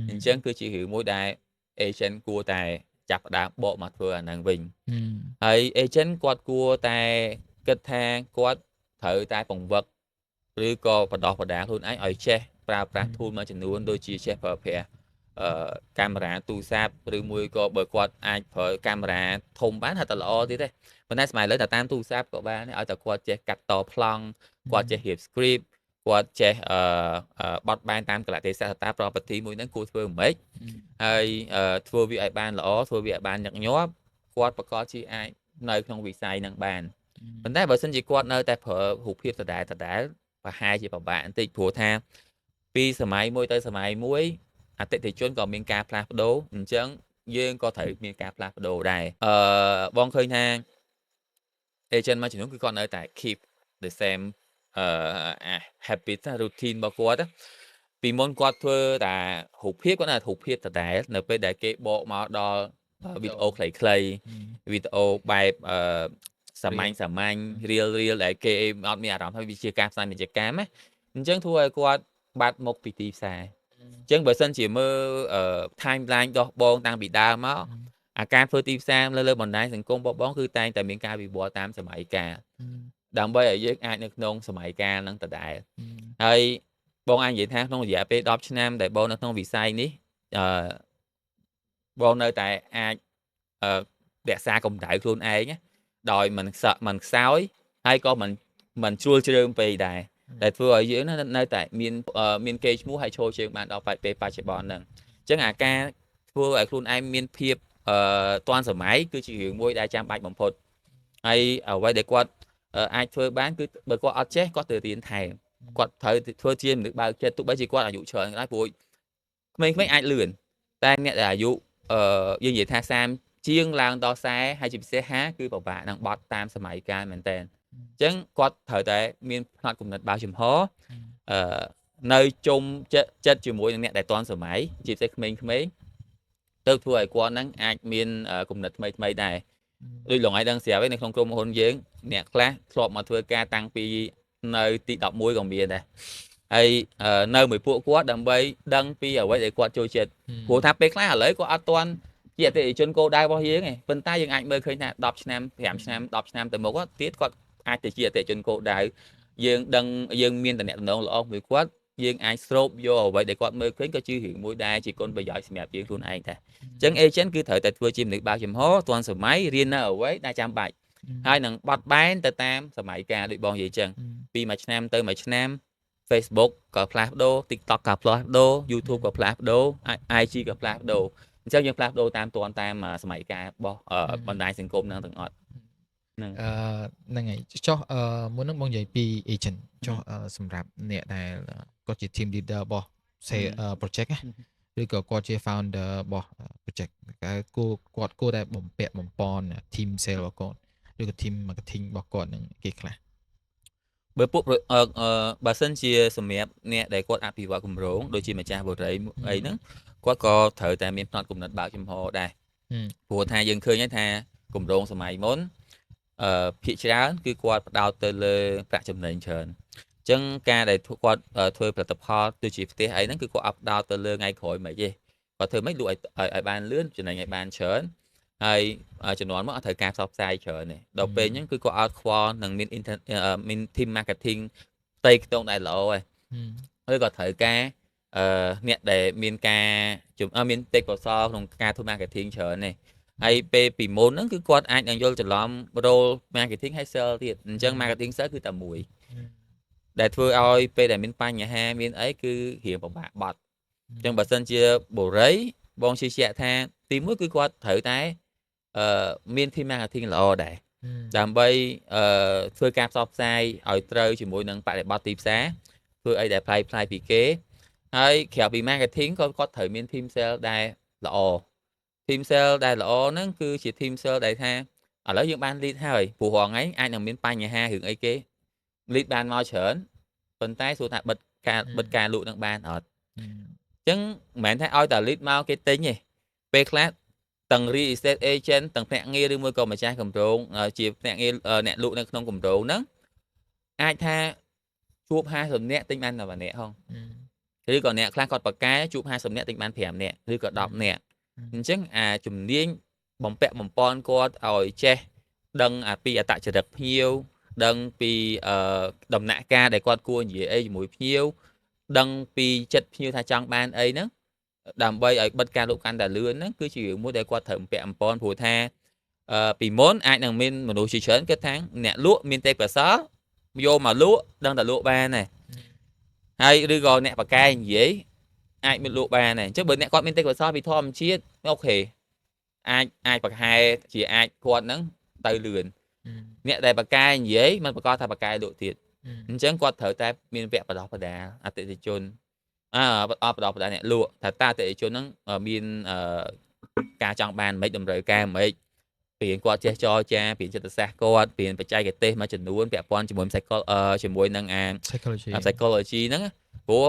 អញ្ចឹងគឺជារឿងមួយដែល agent គួរតែចាប់ផ្ដើមបកមកធ្វើអាហ្នឹងវិញ អឺ ហើយ agent គាត់គួរតែគិតថាគាត់ត្រូវតែពង្វឹកឬក៏បណ្ដោះបណ្ដាលខ្លួនឯងឲ្យចេះប្រើប្រាស់ tool មួយចំនួនដូចជាចេះប្រើប្រាស់កាមេរ៉ាទូរស័ព្ទឬមួយក៏បើគាត់អាចប្រើកាមេរ៉ាធំបានហៅតែល្អទៀតទេប៉ុន្តែសម័យឥឡូវតែតាមទូរស័ព្ទក៏បានដែរឲ្យតែគាត់ចេះកាត់តប្លង់គាត់ចេះរៀប script គាត់ចេះបត់បែនតាមកលៈទេសៈតា property មួយហ្នឹងគួរធ្វើម៉េចហើយធ្វើវាឲ្យបានល្អធ្វើវាឲ្យបានញឹកញាប់គាត់ប្រកាសជាអាចនៅក្នុងវិស័យហ្នឹងបានប៉ុន្តែបើសិនជាគាត់នៅតែប្រើរូបភាពដដែលប្រហែលជាពិបាកបន្តិចព្រោះថាពីសម័យមួយទៅសម័យមួយអតិថិជនក៏មានការផ្លាស់ប្ដូរអញ្ចឹងយើងក៏ត្រូវមានការផ្លាស់ប្ដូរដែរបងឃើញថា agent មួយចំនួនគឺគាត់នៅតែ keep the same habit routine របស់គាត់ពីមុនគាត់ធ្វើតែរូបភាពគាត់នៅរូបភាពដដែលនៅពេលដែលគេបកមកដល់វីដេអូខ្លីៗវីដេអូបែបសាមញ្ញ real ដែលគេអត់មានអារម្មណ៍ថាវាជាការផ្សាយពាណិជ្ជកម្មណាអញ្ចឹងធ្វើឲ្យគាត់បាត់មុខពីទីផ្សារអញ្ចឹងបើសិនជាមើល timeline ដោះបងតាំងពីដើមមកអាការធ្វើទីផ្សារលើបណ្ដាញសង្គមរបស់បងគឺតែងតែមានការវិវត្តតាមសម័យកាលដើម្បីឲ្យយើងអាចនៅក្នុងសម័យកាលហ្នឹងដដែលហើយបងអាចនិយាយថាក្នុងរយៈពេល10ឆ្នាំដែលបងនៅក្នុងវិស័យនេះបងនៅតែអាចរក្សាកម្ដៅខ្លួនឯងដោយមិនខ្សោយហើយក៏មិនជ្រួលជ្រើមពេកដែរតែធ្វើឲ្យយើងនៅតែមានកេរ្តិ៍ឈ្មោះហើយឈរជើងបានដល់ពេលបច្ចុប្បន្នហ្នឹងអញ្ចឹងអាការធ្វើឲ្យខ្លួនឯងមានភាពទាន់សម័យគឺជារឿងមួយដែលចាំបាច់បំផុតហើយអ្វីដែលគាត់អាចធ្វើបានគឺបើគាត់អត់ចេះគាត់ទៅរៀនថែមគាត់ត្រូវធ្វើជាមនុស្សបើកចិត្តទោះបីជាគាត់អាយុច្រើនក៏ដោយព្រោះក្មេងៗអាចលឿនតែអ្នកដែលអាយុយើងនិយាយថា30ជាងឡើងដល់40ហើយជាពិសេស50គឺពិបាកនឹងបត់តាមសម័យកាលមែនតើអញ្ចឹងគាត់ត្រូវតែមានផ្នត់គំនិតបើកចំហនៅជុំចិត្តជាមួយនឹងអ្នកដែលទាន់សម័យជាពិសេសក្មេងៗទៅធ្វើឲ្យគាត់ហ្នឹងអាចមានគំនិតថ្មីដែរដូចលងឯងដឹងស្រាប់ឯនៅក្នុងក្រុមហ៊ុនយើងអ្នកខ្លះធ្លាប់មកធ្វើការតាំងពីនៅទី11ក៏មានដែរហើយនៅមួយពួកគាត់ដើម្បីដឹងពីអ្វីដែលគាត់ចូលចិត្តព្រោះថាពេលខ្លះឥឡូវគាត់អត់ទាន់ជាអតិថិជនគោលដៅរបស់យើងទេប៉ុន្តែយើងអាចមើលឃើញថា10ឆ្នាំ5ឆ្នាំ10ឆ្នាំទៅមុខទៀតគាត់អាចទៅជាអតិថិជនគោលដៅយើងដឹងយើងមានតំណែងល្អមួយគាត់យើងអាចស្រូបយកអ្វីដែលគាត់មើលឃើញក៏ជារឿងមួយដែរជាគុណប្រយោជន៍សម្រាប់យើងខ្លួនឯងដែរអញ្ចឹង agent គឺត្រូវតែធ្វើជាមនុស្សបើកចំហទាន់សម័យរៀននៅអ្វីដែលចាំបាច់ហើយនឹងបត់បែនទៅតាមសម័យកាលដូចបងនិយាយអញ្ចឹងពីមួយឆ្នាំទៅមួយឆ្នាំ Facebook ក៏ផ្លាស់ប្ដូរ TikTok ក៏ផ្លាស់ប្ដូរ YouTube ក៏ផ្លាស់ប្ដូរ IG ក៏ផ្លាស់ប្ដូរអញ្ចឹងយើងផ្លាស់ប្ដូរតាមសម័យកាលរបស់បណ្ដាញសង្គមហ្នឹងទាំងអត់ហ្នឹងហ្នឹងហើយចុះមុនហ្នឹងបងនិយាយពី agent ចុះសម្រាប់អ្នកដែលគាត់ជា team leader របស់ project ណាឬក៏គាត់ជា founder របស់ project គាត់គួរតែបំពាក់បំពន់ team sale របស់គាត់ឬក៏ team marketing របស់គាត់នឹងគេខ្លះបើពួកបើសិនជាសម្រាប់អ្នកដែលគាត់អភិវឌ្ឍគម្រោងដូចជាម្ចាស់បរិយាអីហ្នឹងគាត់ក៏ត្រូវតែមានផ្នត់គំនិតបើកចំហដែរព្រោះថាយើងឃើញហើយថាគម្រោងសម័យមុនភាគច្រើនគឺគាត់ផ្ដោតទៅលើប្រាក់ចំណេញច្រើនអញ្ចឹងការដែលគាត់ធ្វើផលិតផលដូចជាផ្ទះអីហ្នឹងគឺគាត់អត់ផ្ដោតទៅលើថ្ងៃក្រោយមិនទេគាត់ធ្វើមិនលក់ឲ្យបានលឿនចំណេញឲ្យបានច្រើនហើយចំនួនមកអត់ត្រូវការផ្សព្វផ្សាយច្រើនទេដល់ពេលអញ្ចឹងគឺគាត់អត់ខ្វល់នឹងមាន team marketing ផ្ទៃខ្ទង់ដែលល្អហើយក៏ត្រូវការអ្នកដែលមានការមានទេពកោសល្យក្នុងការធ្វើ marketing ច្រើនទេហើយពេលពីមុនហ្នឹងគឺគាត់អាចនឹងយល់ច្រឡំ role marketing ហើយ sale ទៀតអញ្ចឹង marketing sale គឺតែមួយដែលធ្វើឲ្យពេលដែលមានបញ្ហាមានអីគឺរៀងពិបាកបត់អញ្ចឹងបើសិនជាបុរីបងជឿជាក់ថាទីមួយគឺគាត់ត្រូវតែមាន team marketing ល្អដែរដើម្បីធ្វើការផ្សព្វផ្សាយឲ្យត្រូវជាមួយនឹងបរិបទទីផ្សារធ្វើអីដែលផ្លាយពីគេហើយក្រៅពី marketing ក៏គាត់ត្រូវមាន team sale ដែលល្អ team sale ដែលល្អហ្នឹងគឺជា team sale ដែលថាឥឡូវយើងបាន lead ហើយព្រោះរងថ្ងៃអាចនឹងមានបញ្ហារឿងអីគេ lead បានមកច្រើនប៉ុន្តែសួរថាបិទការលក់នឹងបានអត់អញ្ចឹងមិនមែនថាឲ្យតែ lead មកគេទិញទេពេលខ្លះទាំង real estate agent ទាំងភ្នាក់ងារឬមួយក៏ម្ចាស់គម្រោងជាភ្នាក់ងារអ្នកលក់នៅក្នុងគម្រោងហ្នឹងអាចថាជួប50នាក់ទិញបានតែ1នាក់ហងឬក៏អ្នកខ្លះគាត់បកកែជួប50នាក់ទិញបាន5នាក់ឬក៏10នាក់ អញ្ចឹងជំនាញបំពាក់បំពន់គាត់ឲ្យចេះដឹងពីអត្តចរិតភ្ញៀវដឹងពីដំណាក់កាលដែលគាត់គួរនិយាយអីជាមួយភ្ញៀវដឹងពីចិត្តភ្ញៀវថាចង់បានអីហ្នឹងដើម្បីឲ្យបិទការលក់កាន់តែលឿនហ្នឹងគឺជារឿងមួយដែលគាត់ត្រូវបំពាក់បំពន់ព្រោះថាពីមុនអាចនឹងមានមនុស្សជាច្រើនគិតថាអ្នកលក់មានទេពកោសល្យយកមកលក់ដឹងតែលក់បានទេហើយឬក៏អ្នកបកកែនិយាយអាចមានលក់បានដែរអញ្ចឹងបើអ្នកគាត់មានទេពកោសល្យពីធម្មជាតិអូខេអាចប្រហែលជាអាចគាត់ហ្នឹងទៅលឿនអ្នកដែលបកកែនិយាយមិនប្រកាសថាបកកែលក់ទៀតអញ្ចឹងគាត់ត្រូវតែមានវគ្គបណ្ដោះបណ្ដាលអតិថិជនបណ្ដោះបណ្ដាលអ្នកលក់ថាតើអតិថិជនហ្នឹងមានការចង់បានមិនតម្រូវការមិនពីគាត់ចេះចរចាពីចិត្តសាស្ត្រគាត់ពីបច្ចេកទេសមួយចំនួនពាក់ព័ន្ធជាមួយជាមួយនឹងpsychology ហ្នឹងព្រោះ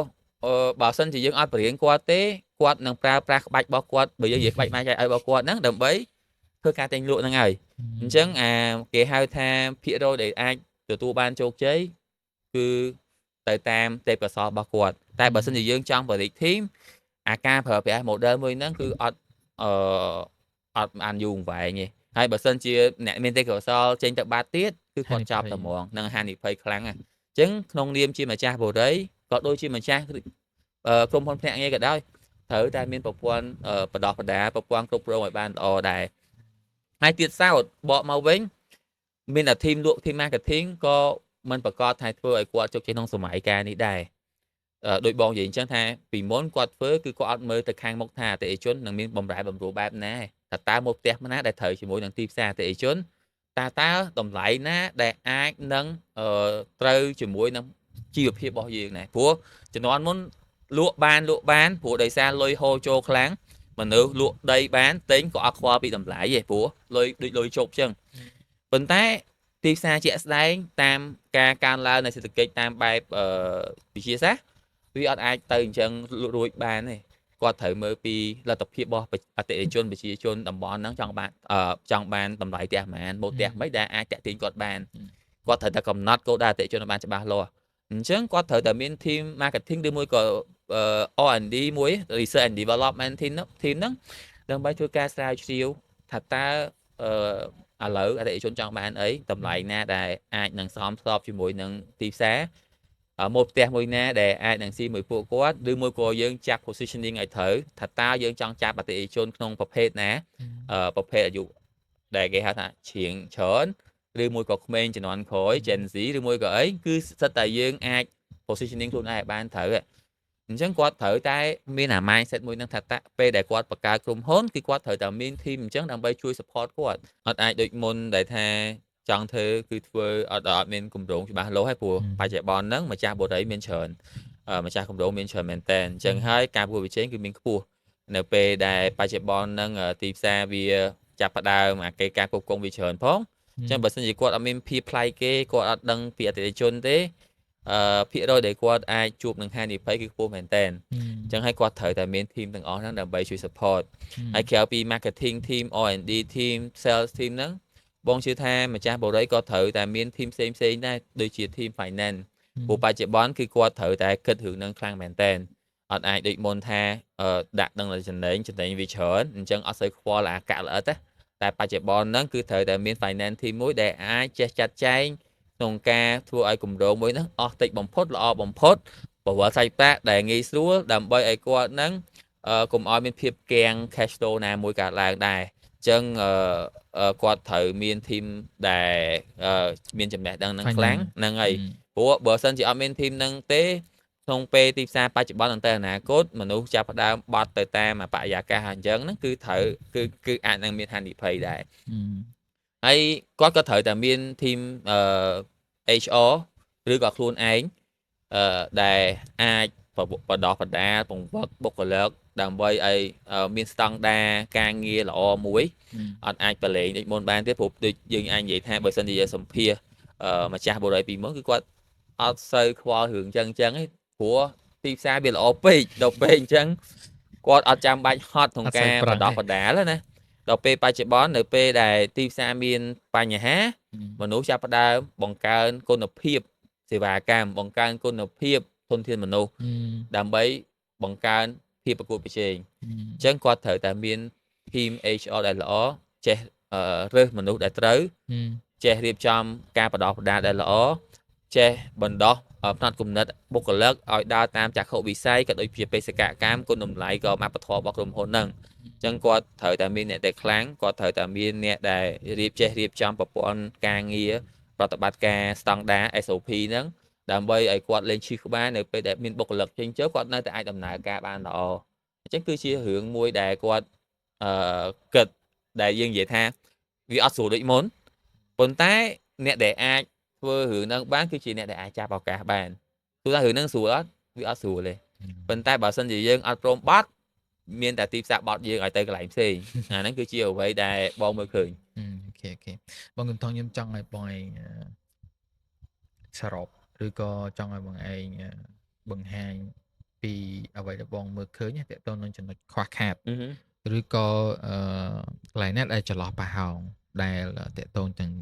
បើសិនជាយើងអត់បរៀនគាត់ទេគាត់នឹងប្រើប្រាស់ក្បាច់របស់គាត់បើយើងនិយាយក្បាច់ម៉ាចឲ្យរបស់គាត់ហ្នឹងដើម្បីធ្វើការទិញលក់ហ្នឹងហើយអញ្ចឹងគេហៅថាភាគរយដែលអាចទទួលបានជោគជ័យគឺទៅតាមទេពកោសល្យរបស់គាត់តែបើសិនជាយើងចង់បរិយាធីមការប្រើប្រាស់ model មួយហ្នឹងគឺអត់បានយូរអង្វែងទេហើយបើសិនជាអ្នកមានទេពកោសល្យចេញទៅបាត់ទៀតគឺគាត់ចប់តែហ្មងនឹងហានិភ័យខ្លាំងណាស់អញ្ចឹងក្នុងនាមជាម្ចាស់បរិយាក៏ដូចជាម្ចាស់ក្រុមហ៊ុនភ្នាក់ងារក៏ដោយត្រូវតែមានប្រព័ន្ធបណ្ដោះបណ្ដាលប្រព័ន្ធគ្រប់គ្រងឲ្យបានល្អដែរហើយទៀតសោតបកមកវិញមានតែធីមលក់ធីម marketing ក៏មិនប្រកាសថាធ្វើឲ្យគាត់ជោគជ័យក្នុងសម័យកាលនេះដែរដោយបងនិយាយអញ្ចឹងថាពីមុនគាត់ធ្វើគឺគាត់អត់មើលទៅខាងមុខថាអតិថិជននឹងមានបំរែបំរួលបែបណាតើមកផ្ទះណាដែលត្រូវជាមួយនឹងទីផ្សារអតិថិជនតើតម្លៃណាដែលអាចនឹងត្រូវជាមួយនឹងជីវភាពរបស់យើងដែរព្រោះជំនាន់មុនលក់បានព្រោះដោយសារលុយហូរចូលខ្លាំងមនុស្សលក់ដីបានទិញក៏អត់ខ្វល់ពីតម្លៃទេព្រោះលុយដូចលុយជប់អញ្ចឹងប៉ុន្តែទីផ្សារជាក់ស្ដែងតាមការកើនឡើងនៃសេដ្ឋកិច្ចតាមបែបវិទ្យាសាស្ត្រវាអត់អាចទៅអញ្ចឹងរួចបានទេគាត់ត្រូវមើលពីលទ្ធភាពរបស់អតិថិជនប្រជាជនតំបន់ហ្នឹងចង់បានតម្លៃផ្ទះប៉ុន្មានម៉ូតផ្ទះមិនដែលអាចតាក់ទាញគាត់បានគាត់ត្រូវតែកំណត់គោលដៅអតិថិជនឲ្យបានច្បាស់លាស់អញ្ចឹងគាត់ត្រូវតែមាន team marketing ឬមួយក៏ R&D មួយ research and development team ហ្នឹងដើម្បីធ្វើការស្រាវជ្រាវថាតើឥឡូវអតិថិជនចង់បានអីតម្លៃណាដែលអាចនឹងសមស្របជាមួយនឹងទីផ្សារម៉ូតផ្ទះមួយណាដែលអាចនឹងស៊ីមួយពួកគាត់ឬមួយក៏យើងចាប់ positioning ឲ្យត្រូវថាតើយើងចង់ចាប់អតិថិជនក្នុងប្រភេទណាប្រភេទអាយុដែលគេហៅថាជ្រៀងច្រើនឬមួយក៏ក្មេងជំនាន់ក្រោយ Gen Z ឬមួយក៏អីគឺសិតតែយើងអាច positioning ខ្លួនឯងឲ្យបានត្រូវអញ្ចឹងគាត់ត្រូវតែមានអា mindset មួយនឹងថាពេលដែលគាត់បង្កើតក្រុមហ៊ុនគឺគាត់ត្រូវតែមាន team អញ្ចឹងដើម្បីជួយ support គាត់អត់អាចដូចមុនដែលថាចង់ធ្វើគឺធ្វើអត់មានគម្រោងច្បាស់លាស់ហើយព្រោះបច្ចុប្បន្នហ្នឹងម្ចាស់បរិយាមានច្រើនម្ចាស់គម្រោងមានច្រើនមែនតើអញ្ចឹងហើយការប្រកួតប្រជែងគឺមានខ្ពស់នៅពេលដែលបច្ចុប្បន្នហ្នឹងទីផ្សារវាចាប់ផ្ដើមគេការគ្រប់គ្រងវាច្រើនផងអញ្ចឹងបើសិនជាគាត់អត់មានភាពប្លែកគេគាត់អត់ដឹងពីអតិថិជនទេភាគរយដែលគាត់អាចជួបនឹងហានិភ័យគឺខ្ពស់មែនតើអញ្ចឹងហើយគាត់ត្រូវតែមាន team ទាំងអស់ហ្នឹងដើម្បីជួយ support ហើយក្រៅពី marketing team R&D team sales team ហ្នឹងបងជឿថាម្ចាស់បរិយាក៏ត្រូវតែមាន team ផ្សេងដែរដូចជា team finance ព្រោះបច្ចុប្បន្នគឺគាត់ត្រូវតែគិតរឿងហ្នឹងខ្លាំងមែនតើអត់អាចដូចមុនថាដាក់នឹងចំណេញវាច្រើនអញ្ចឹងអត់សូវខ្វល់អាកាក់ល្អិតតែបច្ចុប្បន្នហ្នឹងគឺត្រូវតែមាន finance team មួយដែលអាចចេះចាត់ចែងក្នុងការធ្វើឲ្យគម្រោងមួយហ្នឹងអស់តិចបំផុតល្អបំផុតប្រវត្តិសាច់ប្រាក់ដែលងាយស្រួលដើម្បីឲ្យគាត់ហ្នឹងកុំឲ្យមានភាពគាំង cash flow ណាមួយកើតឡើងដែរអញ្ចឹងគាត់ត្រូវមាន team ដែលមានចំណេះដឹងនឹងខ្លាំងហ្នឹងហើយព្រោះបើសិនជាអត់មាន team ហ្នឹងទេក្នុងពេលទីផ្សារបច្ចុប្បន្នទៅអនាគតមនុស្សចាប់ផ្ដើមបត់ទៅតាមបរិយាកាសអញ្ចឹងហ្នឹងគឺអាចនឹងមានហានិភ័យដែរហើយគាត់ក៏ត្រូវតែមាន team HR ឬក៏ខ្លួនឯងដែលអាចបណ្ដោះបណ្ដាលបង្វឹកបុគ្គលិកដើម្បីឲ្យមានស្តង់ដារការងារល្អមួយអត់អាចប្រឡែងដូចមុនបានទេព្រោះដូចយើងអាចនិយាយថាបើសិនជាសម្ភារម្ចាស់បរិយាពីមុនគឺគាត់អត់សូវខ្វល់រឿងចឹងទេព្រោះទីផ្សារវាល្អពេកដល់ពេលអញ្ចឹងគាត់អត់ចាំបាច់ហត់ក្នុងការបណ្ដោះបណ្ដាលណាដល់ពេលបច្ចុប្បន្ននៅពេលដែលទីផ្សារមានបញ្ហាមនុស្សចាប់ផ្ដើមបង្កើនគុណភាពសេវាកម្មបង្កើនគុណភាពធនធានមនុស្សដើម្បីបង្កើន ភាពប្រកួតប្រជែង ừ, អញ្ចឹងគាត់ត្រូវតែមាន team HR ដែលល្អចេះរើសមនុស្សដែលត្រូវ ừ, ចេះរៀបចំការបណ្ដោះបណ្ដាលដែលល្អចេះបណ្ដោះផ្នត់គំនិតបុគ្គលិកឲ្យដើរតាមចក្ខុវិស័យក៏ដូចជាបេសកកម្មគុណតម្លៃក៏វប្បធម៌របស់ក្រុមហ៊ុនហ្នឹងអញ្ចឹងគាត់ត្រូវតែមានអ្នកដែលខ្លាំងគាត់ត្រូវតែមានអ្នកដែលរៀបចំប្រព័ន្ធការងារប្រតិបត្តិការស្តង់ដារ SOP ហ្នឹងដើម្បីឲ្យគាត់លេងឈឺក្បាលនៅពេលដែលមានបុគ្គលិកចេញចូលគាត់នៅតែអាចដំណើរការបានល្អអញ្ចឹងគឺជារឿងមួយដែលគាត់គិតដែលយើងនិយាយថាវាអត់ស្រួលដូចមុនប៉ុន្តែអ្នកដែលអាចធ្វើរឿងហ្នឹងបានគឺជាអ្នកដែលអាចចាប់ឱកាសបានទោះថារឿងហ្នឹងស្រួលអត់វាអត់ស្រួលទេ ប៉ុន្តែបើសិនជាយើងអត់ព្រមបត់មានតែទីផ្សារបត់យើងឲ្យទៅកន្លែងផ្សេងអាហ្នឹងគឺជាអ្វីដែលបងមើលឃើញ okបងខ្ញុំថងខ្ញុំចង់ឲ្យបងឯងសរុបឬក៏ចង់ឲ្យបងឯងបង្ហាញពីអ្វីដែលបងមើលឃើញតើតើនឹងចំណុចខ្វះខាតឬក៏កន្លែងណាដែលចន្លោះប្រហោងដែលតើតើទាំង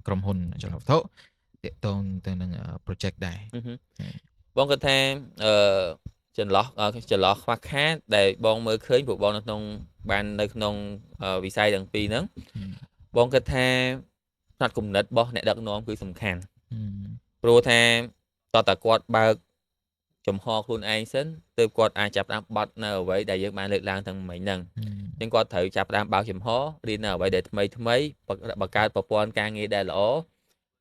ក្រុមហ៊ុនចលនាវត្ថុតើតើទៅនឹង project ដែរបងគាត់ថាចន្លោះខ្វះខាតដែលបងមើលឃើញពួកបងនៅក្នុងបាននៅក្នុងវិស័យទាំងពីរហ្នឹងបងគាត់ថាផ្នត់គំនិតរបស់អ្នកដឹកនាំគឺសំខាន់ព្រោះថាតើតាគាត់បើកចំហខ្លួនឯងសិនទើបគាត់អាចចាប់ផ្ដើមបត់នៅអ្វីដែលយើងបានលើកឡើងទាំងមិញហ្នឹងអញ្ចឹងគាត់ត្រូវចាប់ផ្ដើមបើកចំហរៀននៅអ្វីដែលថ្មីបង្កើតប្រព័ន្ធការងារដែលល្អ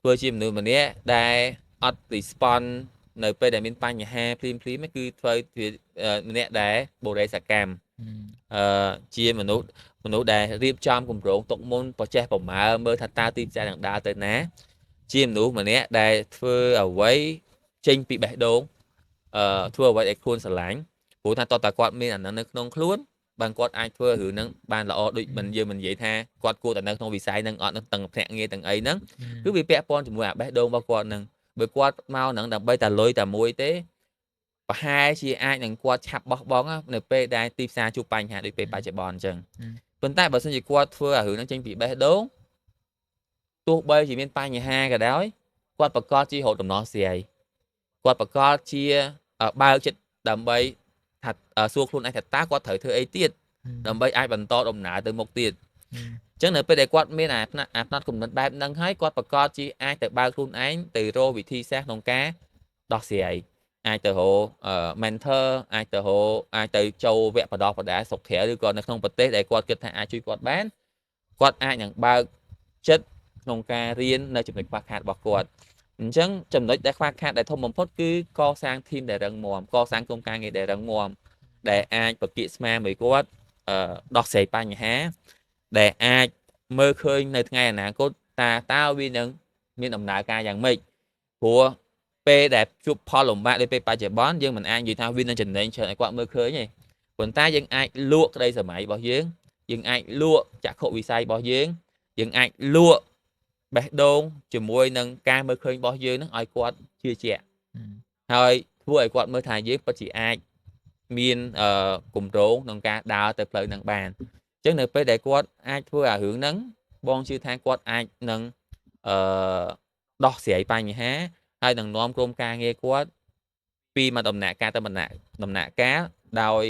ធ្វើជាមនុស្សម្នាក់ដែលអត់ respond នៅពេលដែលមានបញ្ហាភ្លាមគឺធ្វើជាម្នាក់ដែលបរិយាសកម្មជាមនុស្សដែលរៀបចំគម្រោងទុកមុនប្រចេះប្រមើលមើលថាតើទីផ្សារនឹងដើរទៅណាជាមនុស្សម្នាក់ដែលធ្វើអ្វីចេញពីបេះដូងធ្វើអ្វីឲ្យខ្លួនស្រឡាញ់ព្រោះថាតើតាគាត់មានអានឹងនៅក្នុងខ្លួនបានគាត់អាចធ្វើរឿងហ្នឹងបានល្អដូចយើងមិននិយាយថាគាត់គួរតែនៅក្នុងវិស័យហ្នឹងអត់ទាំងភ្នាក់ងារទាំងអីហ្នឹងគឺវាពាក់ព័ន្ធជាមួយអាបេះដូងរបស់គាត់ហ្នឹងបើគាត់មកហ្នឹងដើម្បីតែលុយតែមួយទេប្រហែលជាអាចនឹងគាត់ឆាប់បោះបង់នៅពេលដែលទីផ្សារជួបបញ្ហាដូចពេលបច្ចុប្បន្នអញ្ចឹងប៉ុន្តែបើសិនជាគាត់ធ្វើអារឿងហ្នឹងចេញពីបេះដូងទោះបីជាមានបញ្ហាក៏ដោយគាត់ប្រកាសជារកដំណោះស្រាយគាត់ប្រកាសជាបើកចិត្តដើម្បីថាសួរខ្លួនឯងថាតើគាត់ត្រូវធ្វើអីទៀតដើម្បីអាចបន្តដំណើរទៅមុខទៀតអញ្ចឹងនៅពេលដែលគាត់មានអាផ្នត់គំនិតបែបហ្នឹងហើយគាត់ប្រកាសជាអាចទៅបើកខ្លួនឯងទៅរកវិធីសាស្ត្រក្នុងការដោះស្រាយអាចទៅរក mentor អាចទៅចូលវគ្គបណ្ដោះបណ្ដាលសុខក្រៅឬក៏នៅក្នុងប្រទេសដែលគាត់គិតថាអាចជួយគាត់បានគាត់អាចនឹងបើកចិត្តក្នុងការរៀននៅចំណុចខ្វះខាតរបស់គាត់អញ្ចឹងចំណុចដែលខ្វះខាតដែលធំបំផុតគឺកសាង team ដែលរឹងមាំកសាងក្រុមការងារដែលរឹងមាំដែលអាចប្រគៀកស្មារមួយគាត់ដោះស្រាយបញ្ហាដែលអាចមើលឃើញនៅថ្ងៃអនាគតតើវានឹងមានដំណើរការយ៉ាងម៉េចព្រោះពេលដែលជួបផលលំបាកដូចពេលបច្ចុប្បន្នយើងមិនអាចនិយាយថាវានឹងចំណេញច្រើនឲ្យគាត់មើលឃើញទេប៉ុន្តែយើងអាចលក់ក្តីសម័យរបស់យើងអាចលក់ចក្ខុវិស័យរបស់យើងអាចលក់បេះដូងជាមួយនឹងការមើលឃើញរបស់យើងនឹងឲ្យគាត់ជឿជាក់ហើយធ្វើឲ្យគាត់មើលថាយើងពិតជាអាចមានគម្រោងក្នុងការដើរទៅផ្លូវនឹងបានអញ្ចឹងនៅពេលដែលគាត់អាចធ្វើអារឿងហ្នឹងបងជឿថាគាត់អាចនឹងដោះស្រាយបញ្ហាហើយនឹងនាំក្រុមការងារគាត់ពីមួយដំណាក់កាលទៅដំណាក់កាលដោយ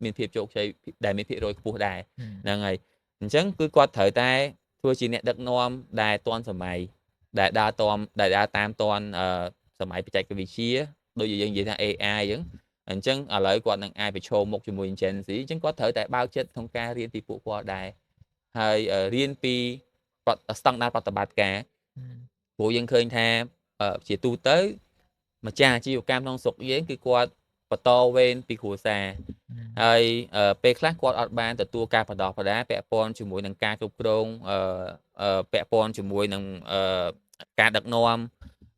មានភាពជោគជ័យដែលមានភាគរយខ្ពស់ដែរហ្នឹងហើយអញ្ចឹងគឺគាត់ត្រូវតែធ្វើជាអ្នកដឹកនាំដែលទាន់សម័យដែលដើរតាមទាន់សម័យបច្ចេកវិទ្យាដូចយើងនិយាយថា AI អញ្ចឹងឥឡូវគាត់នឹងអាចប្រឈមមុខជាមួយ Gen Z អញ្ចឹងគាត់ត្រូវតែបើកចិត្តក្នុងការរៀនពីពួកគាត់ដែរហើយរៀនពីស្តង់ដារប្រតិបត្តិការព្រោះយើងឃើញថាជាទូទៅម្ចាស់អាជីវកម្មក្នុងស្រុកយើងគឺគាត់បន្តវេនពីគ្រួសារហើយពេលខ្លះគាត់អត់បានទទួលការបណ្ដោះបណ្ដាលពាក់ព័ន្ធជាមួយនឹងការគ្រប់គ្រងពាក់ព័ន្ធជាមួយនឹងការដឹកនាំ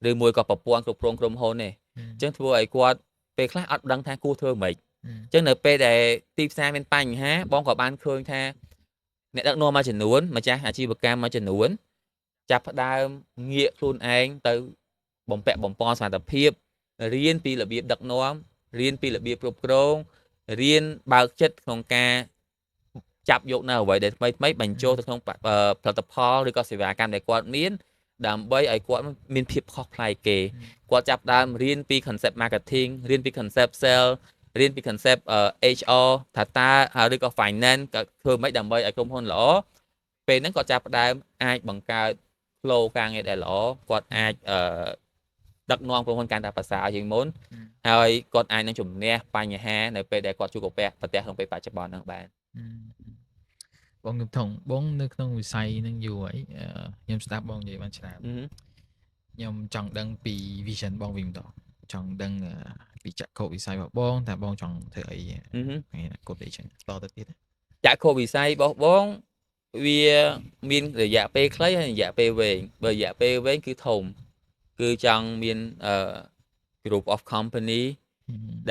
ឬមួយក៏ប្រព័ន្ធគ្រប់គ្រងក្រុមហ៊ុនទេអញ្ចឹងធ្វើឲ្យគាត់ពេលខ្លះអត់ដឹងថាគួរធ្វើម៉េចអញ្ចឹងនៅពេលដែលទីផ្សារមានបញ្ហាបងក៏បានឃើញថាអ្នកដឹកនាំមួយចំនួនម្ចាស់អាជីវកម្មមួយចំនួនចាប់ផ្ដើមងាកខ្លួនឯងទៅបំពាក់បំពន់សមត្ថភាពរៀនពីរបៀបដឹកនាំរៀនពីរបៀបគ្រប់គ្រងរៀនបើកចិត្តក្នុងការចាប់យកនៅអ្វីដែលថ្មីបញ្ចូលទៅក្នុងផលិតផលឬក៏សេវាកម្មដែលគាត់មានដើម្បីឲ្យគាត់មានភាពខុសប្លែកគេគាត់ចាប់ដើមរៀនពី concept marketing រៀនពី concept sale រៀនពី concept HR ថាតើឬក៏ finance ក៏ធ្វើមិនដើម្បីឲ្យក្រុមហ៊ុនល្អពេលហ្នឹងគាត់ចាប់ផ្ដើមអាចបង្កើត flow ការងារដែលល្អគាត់អាចដឹកនាំក្រុមហ៊ុនកាន់តែប្រសើរជាងមុនហើយគាត់អាចនឹងជំនះបញ្ហានៅពេលដែលគាត់ជួបប្រទះក្នុងពេលបច្ចុប្បន្នហ្នឹងបាន បងខ្ញុំថងបងនៅក្នុងវិស័យហ្នឹងយូរហើយខ្ញុំស្ដាប់បងនិយាយបានច្រើនខ្ញុំចង់ដឹងពី vision បងវិញម្ដងចង់ដឹងពីចក្ខុវិស័យរបស់បងថាបងចង់ធ្វើអីថ្ងៃអនាគតអីចឹងតទៅទៀតចក្ខុវិស័យរបស់បងវាមានរយៈពេលខ្លីហើយរយៈពេលវែងបើរយៈពេលវែងគឺធំគឺចង់មានgroup of company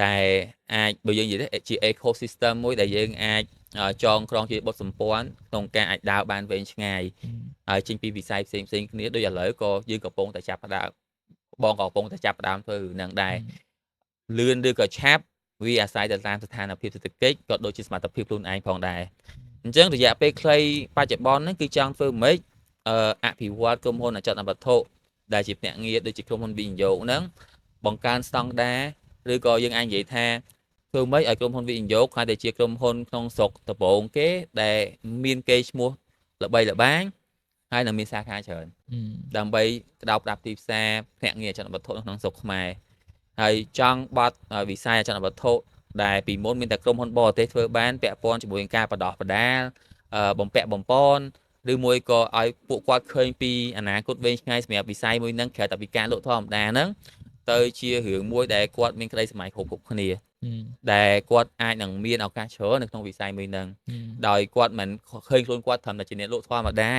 ដែលអាចបើយើងនិយាយទៅជា ecosystem មួយដែលយើងអាចចងក្រងជាបុតសម្ព័ន្ធក្នុងការអាចដើរបានវែងឆ្ងាយហើយចេញពីវិស័យផ្សេងគ្នាដូចឥឡូវក៏យើងកំពុងតែចាប់ផ្ដើមបងក៏កំពុងតែចាប់ផ្ដើមធ្វើរឿងហ្នឹងដែរលឿនឬក៏ឆាប់វាអាស្រ័យទៅតាមស្ថានភាពសេដ្ឋកិច្ចក៏ដូចជាសមត្ថភាពខ្លួនឯងផងដែរអញ្ចឹងរយៈពេលខ្លីបច្ចុប្បន្នហ្នឹងគឺចង់ធ្វើម៉េចអភិវឌ្ឍក្រុមហ៊ុនអចលនវត្ថុដែលជាភ្នាក់ងារដូចជាក្រុមហ៊ុនវិនិយោគហ្នឹងបង្កើនស្តង់ដារឬក៏យើងអាចនិយាយថាធ្វើម៉េចឲ្យក្រុមហ៊ុនវិនិយោគខ្លាចតែជាក្រុមហ៊ុនក្នុងស្រុកដំបូងគេដែលមានកេរ្តិ៍ឈ្មោះល្បីល្បាញហើយនឹងមានសាខាច្រើនដើម្បីក្តោបដាប់ទីផ្សារភ្នាក់ងារអចលនវត្ថុក្នុងស្រុកខ្មែរហើយចង់បាត់វិស័យអចលនវត្ថុដែលពីមុនមានតែក្រុមហ៊ុនបរទេសធ្វើបានពាក់ព័ន្ធជាមួយនឹងការបដោះបដាលបំពាក់បំពន់ឬមួយក៏ឲ្យពួកគាត់ឃើញពីអនាគតវែងឆ្ងាយសម្រាប់វិស័យមួយហ្នឹងក្រៅតែពីការលក់ធម្មតាហ្នឹងទៅជារឿងមួយដែលគាត់មានក្តីសម័យគ្រប់គ្នាដែលគាត់អាចនឹងមានឱកាសច្រើននៅក្នុងវិស័យមួយហ្នឹងដោយគាត់មិនឃើញខ្លួនគាត់ត្រឹមតែជាអ្នកលក់ធម្មតា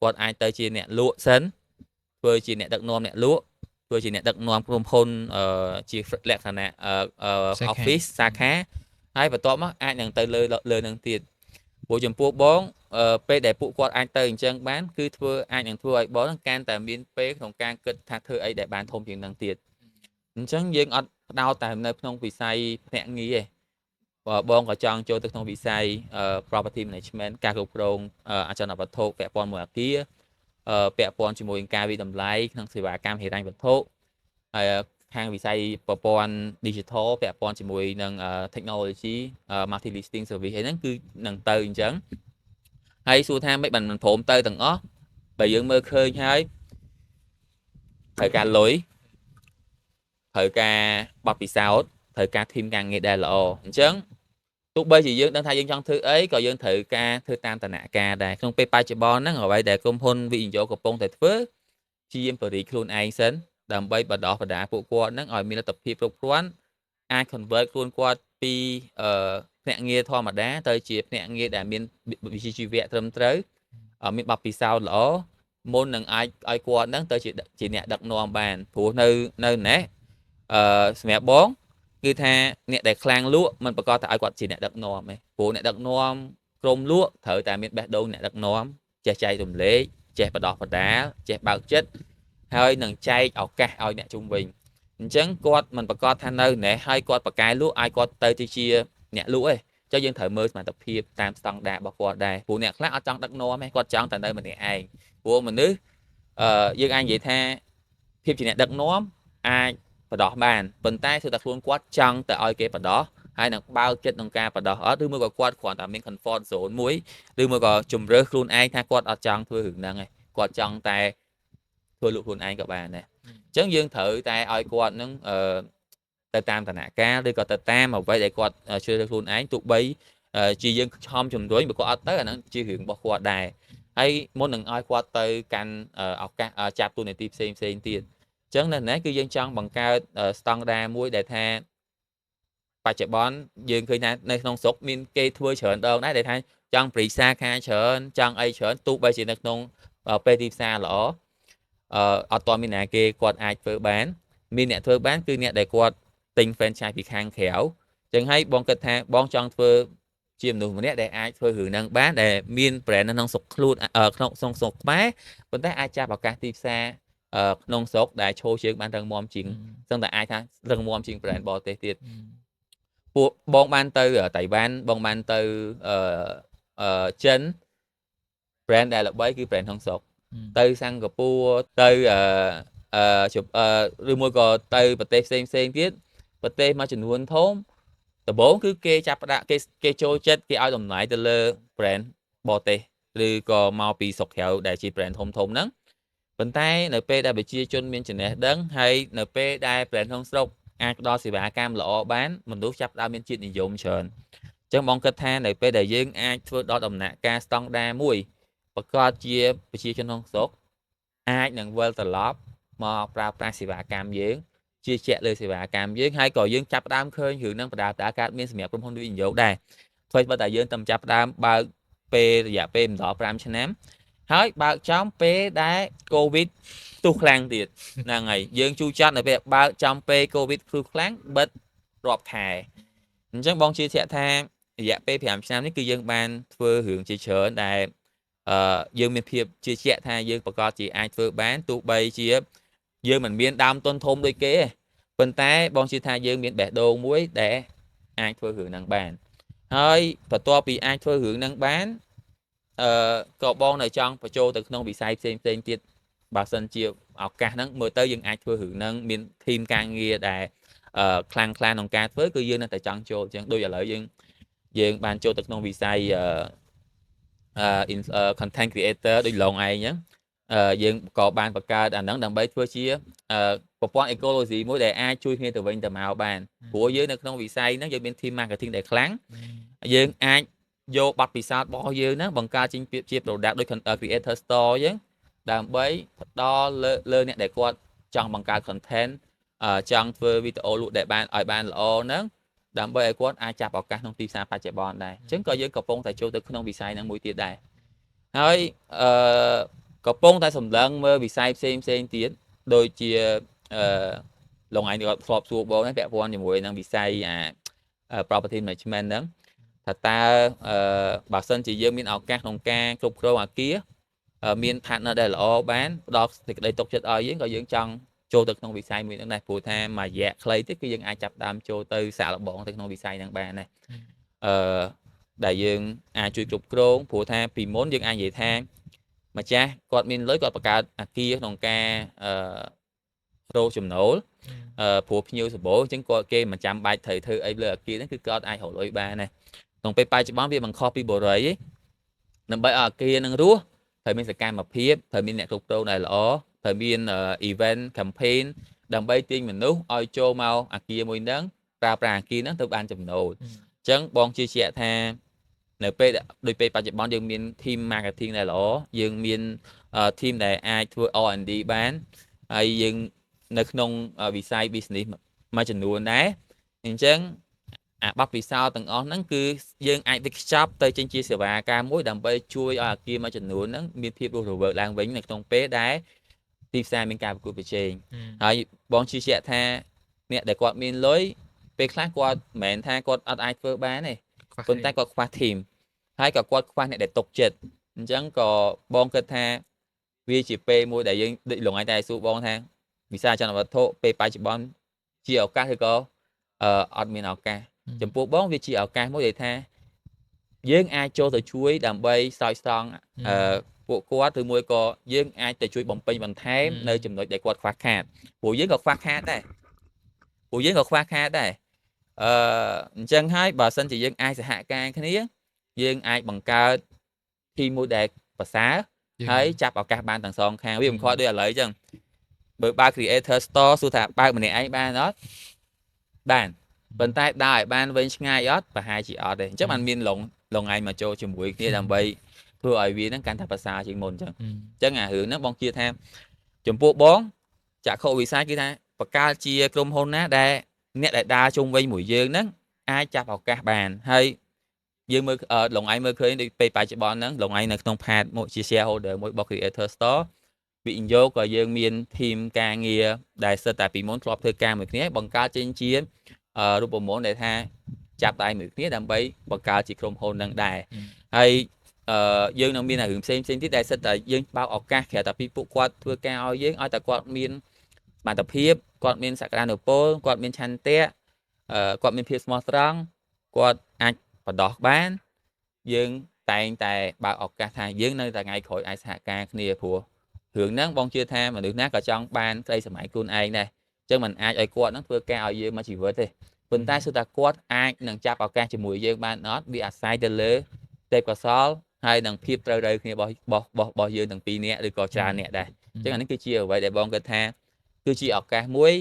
គាត់អាចទៅជាអ្នកលក់សិនធ្វើជាអ្នកដឹកនាំអ្នកលក់ធ្វើជាអ្នកដឹកនាំក្រុមហ៊ុនជាលក្ខណៈ office សាខាហើយបន្ទាប់មកអាចនឹងទៅលើនឹងទៀតព្រោះចំពោះបងពេលដែលពួកគាត់អាចទៅអញ្ចឹងបានគឺអាចនឹងធ្វើឲ្យបងនឹងកាន់តែមានពេលក្នុងការគិតថាធ្វើអីដែលបានធំជាងនឹងទៀតអញ្ចឹងយើងអត់ផ្ដោតតែនៅក្នុងវិស័យភ្នាក់ងារទេបងក៏ចង់ចូលទៅក្នុងវិស័យ property management ការគ្រប់គ្រងអចលនវត្ថុពាក់ព័ន្ធមួយអគារពាក់ព័ន្ធជាមួយនឹងការវិតម្លៃក្នុងសេវាកម្មហិរញ្ញវត្ថុហើយខាងវិស័យប្រព័ន្ធ digital ពាក់ព័ន្ធជាមួយនឹង technology multi listing service អីហ្នឹងគឺនឹងទៅអញ្ចឹងហើយសួរថាមិនបានព្រមទៅទាំងអស់បើយើងមើលឃើញហើយត្រូវការលុយត្រូវការបទពិសោធន៍ត្រូវការធីមការងារដែលល្អអញ្ចឹងទោះបីជាយើងដឹងថាយើងចង់ធ្វើអីក៏យើងត្រូវការធ្វើតាមតំណការដែរក្នុងពេលបច្ចុប្បន្នហ្នឹងអ្វីដែលក្រុមហ៊ុនវិនិយោគកំពុងតែធ្វើជាយាមបរិយខ្លួនឯងសិនដើម្បីបដោះបដាពួកគាត់ហ្នឹងឲ្យមានលទ្ធភាពគ្រប់គ្រាន់អាច convert ខ្លួនគាត់ពីភ្នាក់ងារធម្មតាទៅជាភ្នាក់ងារដែលមានវិជ្ជាជីវៈត្រឹមត្រូវមានបទពិសោធន៍ល្អមុននឹងអាចឲ្យគាត់ហ្នឹងទៅជាអ្នកដឹកនាំបានព្រោះនៅណេះសម្រាប់បងគឺថាអ្នកដែលខ្លាំងលក់មិនប្រកាសថាឲ្យគាត់ជាអ្នកដឹកនាំទេព្រោះអ្នកដឹកនាំក្រុមលក់ត្រូវតែមានបេះដូងអ្នកដឹកនាំចេះចែករំលែកចេះបដោះបដាលចេះបើកចិត្តហើយនឹងចែកឱកាសឲ្យអ្នកជុំវិញអញ្ចឹងគាត់មិនប្រកាសថានៅណេះហើយគាត់បកកែលក់ឲ្យគាត់ទៅជាអ្នកលក់ទេចុះយើងត្រូវមើលសមត្ថភាពតាមស្តង់ដាររបស់គាត់ដែរព្រោះអ្នកខ្លះអត់ចង់ដឹកនាំទេគាត់ចង់តែនៅម្នាក់ឯងព្រោះមនុស្សយើងអាចនិយាយថាភាពជាអ្នកដឹកនាំអាចបដោះបានប៉ុន្តែគឺតែខ្លួនគាត់ចង់ទៅឲ្យគេបដោះហើយនឹងបើកចិត្តក្នុងការបដោះអត់ឬមួយក៏គាត់គ្រាន់តែមាន comfort zone មួយឬមួយក៏ជំរឿសខ្លួនឯងថាគាត់អត់ចង់ធ្វើរឿងហ្នឹងឯងគាត់ចង់តែធ្វើលក់ខ្លួនឯងក៏បានដែរអញ្ចឹងយើងត្រូវតែឲ្យគាត់នឹងទៅតាមតំណការឬក៏ទៅតាមអ្វីដែលគាត់ជ្រើសរើសខ្លួនឯងទោះបីជាយើងខំជំរុញបើគាត់អត់ទៅអាហ្នឹងជារឿងរបស់គាត់ដែរហើយមុននឹងឲ្យគាត់ទៅកាន់ឱកាសចាប់ទូនាទីផ្សេងទៀតអញ្ចឹងនៅនេះគឺយើងចង់បង្កើតស្តង់ដារមួយដែលថាបច្ចុប្បន្នយើងឃើញថានៅក្នុងស្រុកមានគេធ្វើច្រើនដងដែរដែលថាចង់ប្រិសាខាច្រើនចង់អីច្រើនទោះបីជានៅក្នុងពេលទីផ្សារល្អអត់ទាន់មានណាគេគាត់អាចធ្វើបានមានអ្នកធ្វើបានគឺអ្នកដែលគាត់ទិញ franchise ពីខាងក្រៅអញ្ចឹងហើយបងគិតថាបងចង់ធ្វើជាមនុស្សម្នាក់ដែលអាចធ្វើរឿងហ្នឹងបានដែលមាន brand នៅក្នុងស្រុកខ្លួនក្នុងស្រុកខ្មែរប៉ុន្តែអាចចាប់ឱកាសទីផ្សារក្នុងស្រុកដែលឈរជើងបានរឹងមាំជាងសឹងតែអាចថារឹងមាំជាង brand បរទេសទៀតពួកបងបានទៅតៃវ៉ាន់បងបានទៅចិន brand ដែលល្បីគឺ brand ក្នុងស្រុកទៅសិង្ហបុរីទៅឬមួយក៏ទៅប្រទេសផ្សេងទៀតប្រទេសមួយចំនួនធំ ដំបូងគឺគេចាប់ផ្ដើមគេចូលចិត្តគេឲ្យតម្លៃទៅលើ brand បរទេសឬក៏មកពីស្រុកក្រៅដែលជា brand ធំៗហ្នឹងប៉ុន្តែនៅពេលដែលប្រជាជនមានចំណេះដឹងហើយនៅពេលដែល brand ក្នុងស្រុកអាចផ្ដល់សេវាកម្មល្អបានមនុស្សចាប់ផ្ដើមមានជាតិនិយមច្រើនអញ្ចឹងបងគិតថានៅពេលដែលយើងអាចធ្វើដល់ដំណាក់កាលស្តង់ដារមួយប្រកបជាប្រជាជនក្នុងស្រុកអាចនឹងវិលត្រឡប់មកប្រើប្រាស់សេវាកម្មយើងជឿជាក់លើសេវាកម្មយើងហើយក៏យើងចាប់ផ្ដើមឃើញរឿងហ្នឹងបណ្ដាលតែកើតមានសម្រាប់ក្រុមហ៊ុនវិនិយោគដែរធ្វើបើតែយើងតែចាប់ផ្ដើមបើកពេលរយៈពេលមិនដល់5ឆ្នាំហើយបើកចំពេលដែល COVID ផ្ទុះខ្លាំងទៀតហ្នឹងហើយយើងជួចចាត់នៅពេលបើកចំពេល COVID ផ្ទុះខ្លាំងបិទរាប់ខែអញ្ចឹងបងជឿជាក់ថារយៈពេល5ឆ្នាំនេះគឺយើងបានធ្វើរឿងជាច្រើនដែលយើងមានភាពជឿជាក់ថាយើងប្រកាសជាអាចធ្វើបានទោះបីជាយើងមិនមានដើមទុនធំដូចគេទេប៉ុន្តែបងជឿថាយើងមានបេះដូងមួយដែលអាចធ្វើរឿងហ្នឹងបានហើយបន្ទាប់ពីអាចធ្វើរឿងហ្នឹងបានក៏បងនៅចង់បញ្ចូលទៅក្នុងវិស័យផ្សេងទៀតបើសិនជាឱកាសហ្នឹងមើលទៅយើងអាចធ្វើរឿងហ្នឹងមានធីមការងារដែលខ្លាំងក្នុងការធ្វើគឺយើងនៅតែចង់ចូលអញ្ចឹងដូចឥឡូវយើងបានចូលទៅក្នុងវិស័យcontent creator ដូចឡងឯងអញ្ចឹងយើងក៏បានបង្កើតអាហ្នឹងដើម្បីធ្វើជាប្រព័ន្ធ ecology មួយដែលអាចជួយគ្នាទៅវិញទៅមកបានព្រោះយើងនៅក្នុងវិស័យហ្នឹងយើងមាន team marketing ដែលខ្លាំងយើងអាចយកបទពិសោធន៍របស់យើងហ្នឹងបង្កើតជា product ដូច creator store អញ្ចឹងដើម្បីផ្ដល់លើអ្នកដែលគាត់ចង់បង្កើត content ចង់ធ្វើវីដេអូលក់ដែលបានឲ្យបានល្អហ្នឹងដើម្បីឲ្យគាត់អាចចាប់ឱកាសក្នុងទីផ្សារបច្ចុប្បន្នដែរអញ្ចឹងក៏យើងកំពុងតែចូលទៅក្នុងវិស័យហ្នឹងមួយទៀតដែរហើយកំពុងតែសម្លឹងមើលវិស័យផ្សេងទៀតដូចជាឡងឯងគាត់ធ្លាប់សួរបងហ្នឹងពាក់ព័ន្ធជាមួយនឹងវិស័យproperty management ហ្នឹងថាតើបើសិនជាយើងមានឱកាសក្នុងការគ្រប់គ្រងអគារមាន partner ដែលល្អបានផ្ដល់សេចក្តីទុកចិត្តឲ្យយើងក៏យើងចង់ចូលទៅក្នុងវិស័យមួយហ្នឹងដែរព្រោះថាមួយរយៈខ្លីទៀតគឺយើងអាចចាប់ដើមចូលទៅសាកល្បងទៅក្នុងវិស័យហ្នឹងបានដែរដែលយើងអាចជួយគ្រប់គ្រងព្រោះថាពីមុនយើងអាចនិយាយថាម្ចាស់គាត់មានលុយគាត់បង្កើតអគារក្នុងការរកចំណូលព្រោះភ្ញៀវសម្បូរអញ្ចឹងគាត់គេមិនចាំបាច់ត្រូវធ្វើអីលើអគារហ្នឹងគឺគាត់អាចរកលុយបានដែរក្នុងពេលបច្ចុប្បន្នវាបង្ខុសពីបុរីដើម្បីឲ្យអគារនឹងរស់ត្រូវមានសកម្មភាពត្រូវមានអ្នកគ្រប់គ្រងដែលល្អត្រូវមាន event campaign ដើម្បីទាញមនុស្សឲ្យចូលមកអគារមួយហ្នឹងប្រើប្រាស់អគារហ្នឹងទៅបានចំណូលអញ្ចឹងបងជឿជាក់ថានៅពេលដូចពេលបច្ចុប្បន្នយើងមាន team marketing ដែលល្អយើងមាន team ដែលអាចធ្វើ R&D បានហើយយើងនៅក្នុងវិស័យ business មួយចំនួនដែរអញ្ចឹងអាបទពិសោធន៍ទាំងអស់ហ្នឹងគឺយើងអាចវិខ្ចប់ទៅចេញជាសេវាកម្មមួយដើម្បីជួយឲ្យអគារមួយចំនួនហ្នឹងមានភាពរស់រវើកឡើងវិញនៅក្នុងពេលដែលទីផ្សារមានការប្រកួតប្រជែងហើយបងជឿជាក់ថាអ្នកដែលគាត់មានលុយពេលខ្លះគាត់មិនមែនថាគាត់អត់អាចធ្វើបានទេប៉ុន្តែគាត់ខ្វះ team ហើយក៏គាត់ខ្វះអ្នកដែលទុកចិត្តអញ្ចឹងក៏បងគិតថាវាជាពេលមួយដែលយើងដូចលងឯងតែសួរបងថាវិស័យអចលនវត្ថុពេលបច្ចុប្បន្នជាឱកាសឬក៏អត់មានឱកាសចំពោះបងវាជាឱកាសមួយដែលថាយើងអាចចូលទៅជួយដើម្បីសោយស្រង់ពួកគាត់ឬមួយក៏យើងអាចទៅជួយបំពេញបន្ថែមនៅចំណុចដែលគាត់ខ្វះខាតព្រោះយើងក៏ខ្វះខាតដែរអញ្ចឹងហើយបើសិនជាយើងអាចសហការគ្នាយើងអាចបង្កើត team មួយដែលប្រសើរហើយចាប់ឱកាសបានទាំងសងខាងវាមិនខុសដូចឥឡូវអញ្ចឹងបើ creator store សួរថាបើកម្នាក់ឯងបានអត់បានប៉ុន្តែដើរឲ្យបានវិញឆ្ងាយអត់ប្រហែលជាអត់ទេអញ្ចឹងបានមានឡងឯងមកចូលជាមួយគ្នាដើម្បីធ្វើឲ្យវាហ្នឹងកាន់តែប្រសើរជាងមុនអញ្ចឹងអារឿងហ្នឹងបងជឿថាចំពោះបងចក្ខុវិស័យគឺថាបង្កើតជាក្រុមហ៊ុនណាដែលអ្នកដែលដើរជុំវិញមួយយើងហ្នឹងអាចចាប់ឱកាសបានហើយយើងមើលឡងឯងមើលឃើញដូចពេលបច្ចុប្បន្នហ្នឹងឡងឯងនៅក្នុង page មួយជា shareholder មួយរបស់ creator store វិនិយោគក៏យើងមាន team ការងារដែលសិតតែពីមុនធ្លាប់ធ្វើការមួយគ្នាបង្កើតចេញជារូបមន្តដែលថាចាប់ដៃមួយគ្នាដើម្បីបង្កើតជាក្រុមហ៊ុននឹងដែរហើយយើងនឹងមានរឿងផ្សេងទៀតដែលសិតតែយើងបើកឱកាសក្រៅតែពីពួកគាត់ធ្វើការឲ្យយើងឲ្យតែគាត់មានសមត្ថភាពគាត់មានសក្តានុពលគាត់មានឆន្ទៈគាត់មានភាពស្មោះត្រង់គាត់អាចបដោះបានយើងតែងតែបើកឱកាសថាយើងនៅតែថ្ងៃក្រោយអាចសហការគ្នាព្រោះរឿងហ្នឹងបងជឿថាមនុស្សណាក៏ចង់បានក្តីសម័យខ្លួនឯងដែរអញ្ចឹងมันអាចឲ្យគាត់ហ្នឹងធ្វើការឲ្យយើងមួយជីវិតទេ ប៉ុន្តែគឺថាគាត់អាចនឹងចាប់ឱកាសជាមួយយើងបានអត់វាអាស្រ័យទៅលើទេពកោសល្យហើយនឹងភាពត្រូវរើគ្នារបស់យើងទាំងពីរនាក់ឬក៏ច្រើនអ្នកដែរអញ្ចឹងអានេះគឺជាអ្វីដែលបងគិតថាគឺជាឱកាសមួយ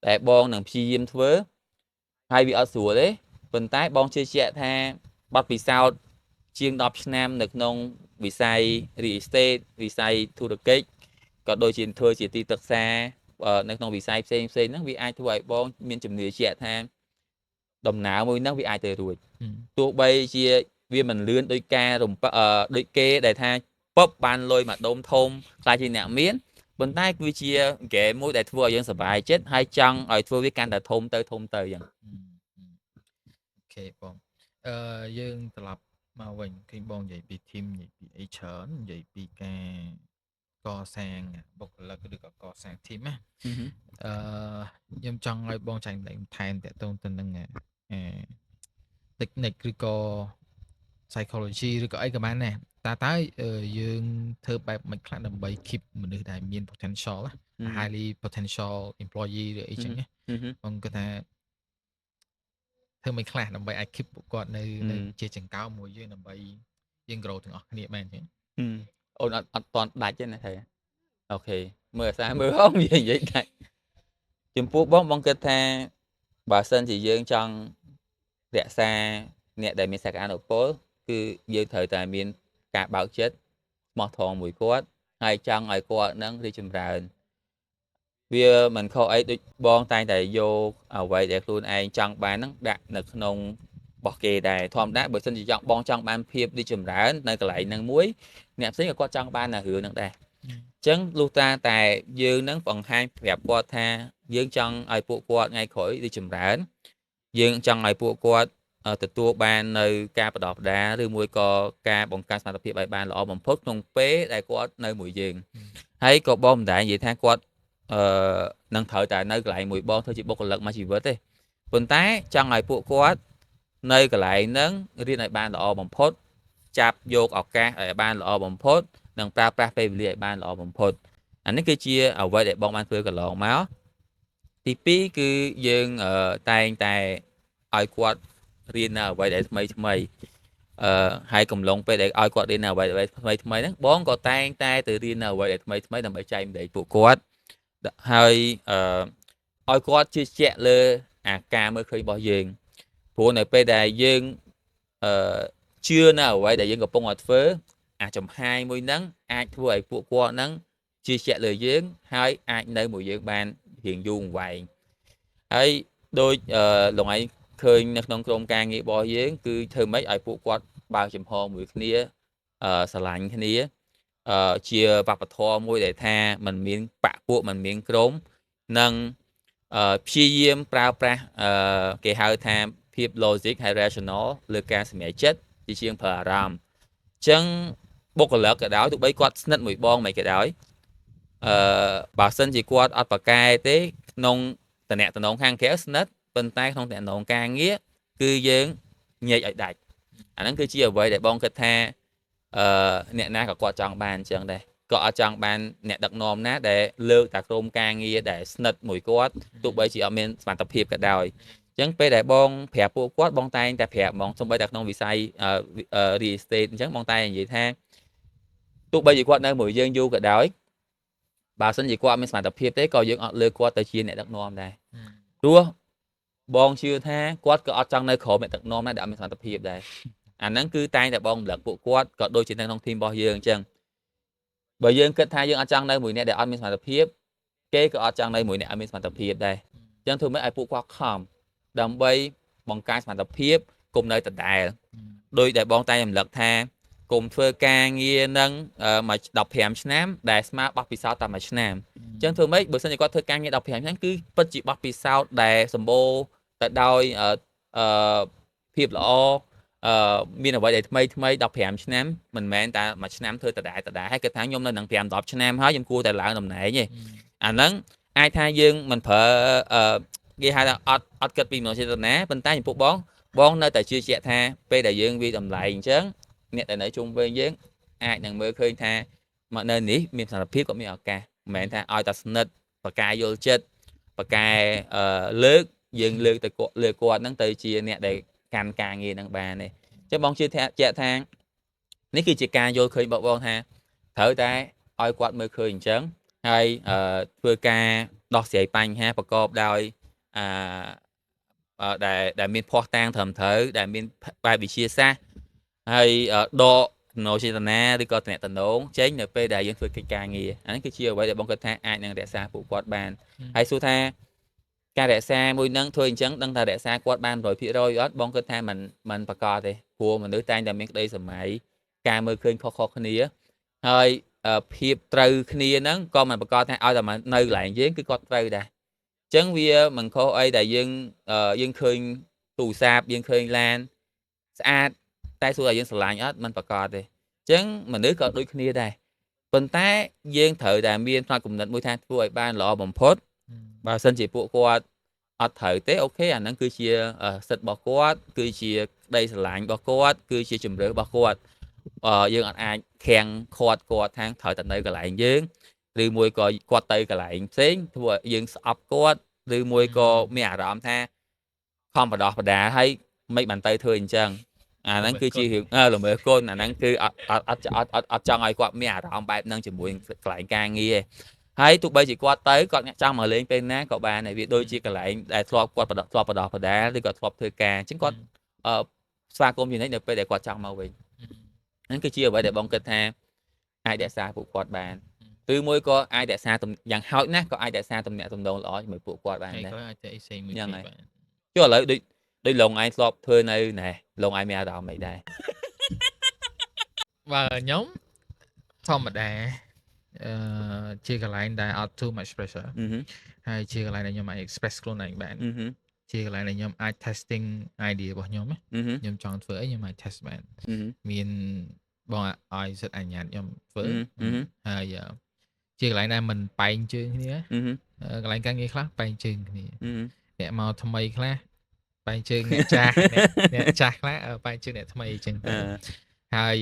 ដែលបងនឹងព្យាយាមធ្វើហើយវាអត់ស្រួលទេប៉ុន្តែបងជឿជាក់ថាបទពិសោធន៍ជាង10ឆ្នាំនៅក្នុងវិស័យ real estate វិស័យធុរកិច្ចក៏ដូចជាធ្វើជាទីប្រឹក្សានៅក្នុងវិស័យផ្សេងហ្នឹងវាអាចធ្វើឲ្យបងមានជំនឿជាក់ថាដំណើរមួយហ្នឹងវាអាចទៅរួចទោះបីជាវាមិនលឿនដោយការដូចគេដែលថាពប់បានលុយមកដុំធំខ្លាចជាអ្នកមានប៉ុន្តែវាជាហ្គេមមួយដែលធ្វើឲ្យយើងសប្បាយចិត្តហើយចង់ឲ្យធ្វើវាកាន់តែធំទៅអញ្ចឹងអូខេបងយើងត្រឡប់មកវិញឃើញបងនិយាយពី team និយាយពីអីច្រើននិយាយពីការកសាងបុគ្គលិកឬក៏កសាង team ណាខ្ញុំចង់ឲ្យបងចែកម្លែកបន្ថែមតទៅនឹងtechnique ឬក៏ psychology ឬក៏អីក៏បានដែរតើយើងធ្វើបែបមិនខ្លះដើម្បី keep មនុស្សដែលមាន potential highly potential employee ឬអីចឹងណាបងគាត់ថាធ្វើមិនខ្លះដើម្បីអាច keep ពួកគាត់នៅជាចង្កោមមួយយើងដើម្បីយើង grow ទាំងអស់គ្នាបានចឹងអូនអត់តន់ដាច់ទេណាថៃអូខេមើលអាសាមើលផងនិយាយដាច់ចំពោះបងគិតថាបើសិនជាយើងចង់រក្សាអ្នកដែលមានសក្តានុពលគឺយើងត្រូវតែមានការបើកចិត្តស្មោះត្រង់មួយគាត់ហើយចង់ឲ្យគាត់នឹងរីកចម្រើនវាមិនខុសអីដូចបងតែងតែយកអ្វីដែលខ្លួនឯងចង់បានហ្នឹងដាក់នៅក្នុងរបស់គេដែរធម្មតាបើសិនជាបងចង់បានភាពរីកចម្រើននៅកន្លែងហ្នឹងមួយអ្នកផ្សេងក៏គាត់ចង់បាននៅរឿងហ្នឹងដែរអញ្ចឹងលុះតែយើងនឹងបង្ហាញប្រាប់គាត់ថាយើងចង់ឲ្យពួកគាត់ថ្ងៃក្រោយរីកចម្រើនយើងចង់ឲ្យពួកគាត់ទទួលបាននៅការបណ្ដោះបណ្ដាលឬមួយក៏ការបង្កើនសមត្ថភាពឲ្យបានល្អបំផុតក្នុងពេលដែលគាត់នៅមួយយើងហើយក៏បងមិនដែរនិយាយថាគាត់នឹងត្រូវតែនៅកន្លែងមួយបងធ្វើជាបុគ្គលិកមួយជីវិតទេប៉ុន្តែចង់ឲ្យពួកគាត់នៅកន្លែងហ្នឹងរៀនឲ្យបានល្អបំផុតចាប់យកឱកាសឲ្យបានល្អបំផុតនិងប្រើប្រាស់ពេលវេលាឲ្យបានល្អបំផុតអានេះគឺជាអ្វីដែលបងបានធ្វើកន្លងមកទី2គឺយើងតែងតែឲ្យគាត់រៀននៅអ្វីដែលថ្មីហើយកំឡុងពេលដែលឲ្យគាត់រៀននៅអ្វីដែលថ្មីហ្នឹងបងក៏តែងតែទៅរៀននៅអ្វីដែលថ្មីដើម្បីចែកម្លែកពួកគាត់ហើយឲ្យគាត់ជឿជាក់លើអាការមើលឃើញរបស់យើងព្រោះនៅពេលដែលយើងជឿនៅអ្វីដែលយើងកំពុងតែធ្វើអាចំហាយមួយហ្នឹងអាចធ្វើឲ្យពួកគាត់ហ្នឹងជឿជាក់លើយើងហើយអាចនៅមួយយើងបានរៀងយូរអង្វែងហើយដូចលងឯងឃើញនៅក្នុងក្រុមការងាររបស់យើងគឺធ្វើម៉េចឲ្យពួកគាត់បើកចំហមួយគ្នាស្រឡាញ់គ្នាជាវប្បធម៌មួយដែលថាมันមានបាក់ពួកมันមានក្រុមនិងព្យាយាមប្រើប្រាស់គេហៅថាភាព logic ហើយ rational លើការសម្រេចចិត្តជាងប្រើអារម្មណ៍អញ្ចឹងបុគ្គលិកក៏ដោយទោះបីគាត់ស្និទ្ធមួយបងមិនក៏ដោយបើសិនជាគាត់អត់ប្រកែទេក្នុងតំណែងខាងក្រៅស្និទ្ធប៉ុន្តែក្នុងតំណែងការងារគឺយើងញែកឲ្យដាច់អាហ្នឹងគឺជាអ្វីដែលបងគិតថាអ្នកណាក៏គាត់ចង់បានអញ្ចឹងដែរក៏អត់ចង់បានអ្នកដឹកនាំណាដែលលើកតែក្រុមការងារដែលស្និទ្ធមួយគាត់ទោះបីជាអត់មានសមត្ថភាពក៏ដោយអញ្ចឹងពេលដែលបងប្រាប់ពួកគាត់បងតែងតែប្រាប់ហ្មងសូម្បីតែក្នុងវិស័យ real estate អញ្ចឹងបងតែនិយាយថាទោះបីជាគាត់នៅមួយយើងយូរក៏ដោយបើសិនជាគាត់មានសមត្ថភាពទេក៏យើងអត់លើកគាត់ទៅជាអ្នកដឹកនាំដែរព្រោះបងជឿថាគាត់ក៏អត់ចង់នៅក្រោមអ្នកដឹកនាំដែរដែលអត់មានសមត្ថភាពដែរអាហ្នឹងគឺតែងតែបងរំលឹកពួកគាត់ក៏ដូចជានៅក្នុងធីមរបស់យើងអញ្ចឹងបើយើងគិតថាយើងអត់ចង់នៅមួយអ្នកដែលអត់មានសមត្ថភាពគេក៏អត់ចង់នៅមួយអ្នកអត់មានសមត្ថភាពដែរអញ្ចឹងធ្វើម៉េចឲ្យពួកគាត់ខំដើម្បីបង្កើនសមត្ថភាពគុំនៅដដែលដោយដែលបងតែងរំលឹកថាគុំធ្វើការងារនឹង15ឆ្នាំដែលស្មើបោះពិសោធន៍តែមួយឆ្នាំអញ្ចឹងធ្វើម៉េចបើសិនជាគាត់ធ្វើការងារ15ឆ្នាំគឺពិតជាបោះពិសោធន៍ដែលសម្បូរទៅដោយភាពល្អមានអ្វីដែលថ្មី15ឆ្នាំមិនមែនតែមួយឆ្នាំធ្វើដដែលហើយគិតថាខ្ញុំនៅនឹង5 10ឆ្នាំហើយខ្ញុំគួរតែឡើងតំណែងទេអាហ្នឹងអាចថាយើងមិនប្រើគេហៅថាអត់គិតពីមនោចេតនាប៉ុន្តែចំពោះបងនៅតែជឿជាក់ថាពេលដែលយើងវាតម្លៃអញ្ចឹងអ្នកដែលនៅជុំវិញយើងអាចនឹងមើលឃើញថាមកនៅនេះមានសមត្ថភាពក៏មានឱកាសមិនមែនថាឲ្យតែស្និទ្ធបកកែយល់ចិត្តបកកែលើក យើងលើកទៅគាត់ហ្នឹងទៅជាអ្នកដែលកាន់ការងារហ្នឹងបានទេចឹងបងជឿថាជាក់ថានេះគឺជាការយល់ឃើញរបស់បងថាត្រូវតែឲ្យគាត់មើលឃើញអញ្ចឹងហើយធ្វើការដោះស្រាយបញ្ហាប្រកបដោយដែលមានភ័ស្តុតាងត្រឹមត្រូវដែលមានបែបវិទ្យាសាស្ត្រហើយដកចេតនាឬក៏តំណតំណងចេញនៅពេលដែលយើងធ្វើកិច្ចការងារអានេះគឺជាអ្វីដែលបងគិតថាអាចនឹងរក្សាពួកគាត់បានហើយសួរថាការរក្សាមួយនឹងធ្វើអញ្ចឹងដឹងថារក្សាគាត់បាន 100% អត់បងគិតថាมันប្រកបទេព្រោះមនុស្សតែងតែមានក្តីសម័យការមើលឃើញខុសៗគ្នាហើយភាពត្រូវគ្នាហ្នឹងក៏មិនប្រកបថាឲ្យតែនៅកន្លែងយើងគឺគាត់ត្រូវដែរអញ្ចឹងវាមិនខុសអីដែលយើងឃើញទូរស័ព្ទយើងឃើញឡានស្អាតតែសួរថាយើងស្រឡាញ់អត់มันប្រកបទេអញ្ចឹងមនុស្សក៏ដូចគ្នាដែរប៉ុន្តែយើងត្រូវតែមានផ្នត់គំនិតមួយថាធ្វើឲ្យបានល្អបំផុតបើសិនជាពួកគាត់អត់ត្រូវទេអូខេអាហ្នឹងគឺជាសិទ្ធិរបស់គាត់គឺជាក្តីស្រឡាញ់របស់គាត់គឺជាជំរឿរបស់គាត់យើងអត់អាចខាំងគាត់ថាត្រូវតែនៅកន្លែងយើងឬមួយក៏គាត់ទៅកន្លែងផ្សេងធ្វើឲ្យយើងស្អប់គាត់ឬមួយក៏មានអារម្មណ៍ថាខំបដោះបដាហើយមិនបានទៅធ្វើអញ្ចឹងអាហ្នឹងគឺជារឿងល្មើសគុណអាហ្នឹងគឺអត់ចង់ឲ្យគាត់មានអារម្មណ៍បែបហ្នឹងជាមួយកន្លែងការងារហើយទោះបីជាគាត់ទៅគាត់ចង់មកលេងពេលណាក៏បានដែរវាដូចជាកន្លែងដែលធ្លាប់គាត់បដោះបដាឬក៏ធ្លាប់ធ្វើការអញ្ចឹងគាត់ស្វាគមន៍ជានិច្ចនៅពេលដែលគាត់ចង់មកវិញហ្នឹងគឺជាអ្វីដែលបងគិតថាអាចរក្សាពួកគាត់បានឬមួយក៏អាចរក្សាយ៉ាងហោចណាស់ក៏អាចរក្សាទំនាក់ទំនងល្អជាមួយពួកគាត់បានដែរក៏អាចតែអីផ្សេងមួយទៀតបានចុះឥឡូវដូចឡងឯងធ្លាប់ធ្វើនៅណែឡងឯងមានអារម្មណ៍អីដែរបើខ្ញុំធម្មតាជាកន្លែងដែលអត់ too much pressure ហើយជាកន្លែងដែលខ្ញុំអាច express ខ្លួនឯងបានជាកន្លែងដែលខ្ញុំអាច testing idea របស់ខ្ញុំខ្ញុំចង់ធ្វើអីខ្ញុំអាច test បានមានបងឲ្យសិទ្ធិអនុញ្ញាតខ្ញុំធ្វើហើយជាកន្លែងដែលមិនបែងជើងគ្នាកន្លែងការងារខ្លះបែងជើងគ្នាអ្នកមកថ្មីខ្លះបែងជើងអ្នកចាស់អ្នកចាស់ខ្លះបែងជើងអ្នកថ្មីអញ្ចឹងទៅហើយ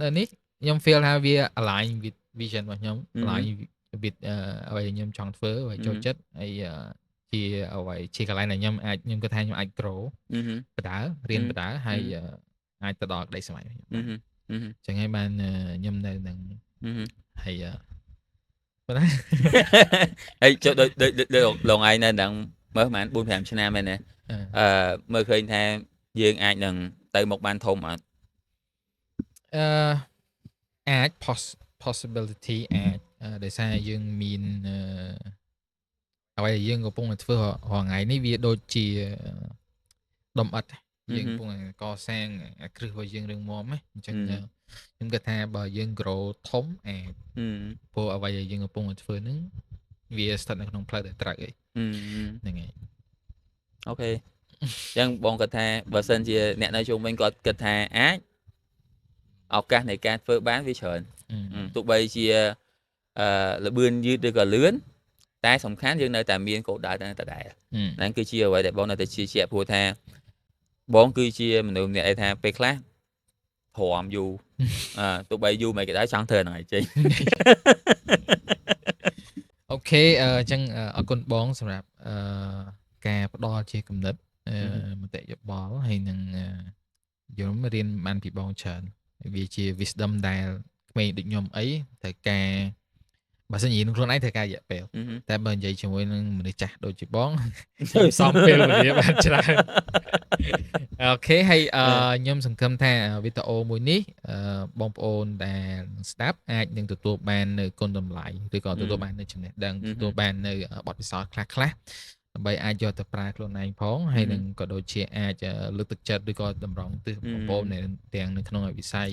នៅនេះខ្ញុំ feel ថាវា align with vision របស់ខ្ញុំ align with អ្វីដែលខ្ញុំចង់ធ្វើហើយចូលចិត្តហើយជាអ្វីជាកន្លែងដែលខ្ញុំគិតថាខ្ញុំអាច grow បដើរៀនបដើហើយអាចទៅដល់ក្តីសម័យខ្ញុំអញ្ចឹងហើយបានខ្ញុំនៅនឹងហើយប៉ុន្តែហើយចុះដូចឡងឯងនៅនឹងមើលប្រហែល 4-5 ឆ្នាំមែនទេមើលឃើញថាយើងអាចនឹងទៅមុខបានធំអត់អាច possibility អាចដោយសារយើងមានអ្វីដែលយើងកំពុងតែធ្វើរាល់ថ្ងៃនេះវាដូចជាដុំឥដ្ឋយើងកំពុងកសាងគ្រឹះរបស់យើងរឹងមាំណាអញ្ចឹងខ្ញុំគិតថាបើយើង grow ធំអាចព្រោះអ្វីដែលយើងកំពុងតែធ្វើហ្នឹងវាស្ថិតនៅក្នុងផ្លូវដែលត្រូវហ្នឹងហើយអូខេអញ្ចឹងបងគិតថាបើសិនជាអ្នកនៅជុំវិញគាត់គិតថាអាចឱកាសនៃការធ្វើបានវាច្រើនទោះបីជាលបឿនយឺតឬក៏លឿនតែសំខាន់យើងនៅតែមានគោលដៅតែដែរហ្នឹងគឺជាអ្វីដែលបងនៅតែជឿជាក់ព្រោះថាបងគឺជាមនុស្សម្នាក់ឯថាពេលខ្លះព្រមយូរទោះបីយូរមិនក៏ដោយចង់ធ្វើហ្នឹងឯងចេញអូខេអញ្ចឹងអរគុណបងសម្រាប់ការផ្ដល់ជាគំនិតមតិយោបល់ហើយនឹងខ្ញុំរៀនបានពីបងច្រើនវាជា wisdom ដែលក្មេងដូចខ្ញុំអីត្រូវការបើសិននិយាយនឹងខ្លួនឯងត្រូវការរយៈពេលតែបើនិយាយជាមួយនឹងមនុស្សចាស់ដូចជាបងសំពេលវេលាបានច្រើនអូខេហើយខ្ញុំសង្ឃឹមថាវីដេអូមួយនេះបងប្អូនដែលស្ដាប់អាចនឹងទទួលបាននៅគុណតម្លៃឬក៏ទទួលបាននៅចំណេះដឹងទទួលបាននៅបទពិសោធន៍ខ្លះដើម្បីអាចយកទៅប្រើខ្លួនឯងផងហើយនឹងក៏ដូចជាអាចលើកទឹកចិត្តឬក៏តម្រង់ទិសបងប្អូនទាំងនៅក្នុងវិស័យ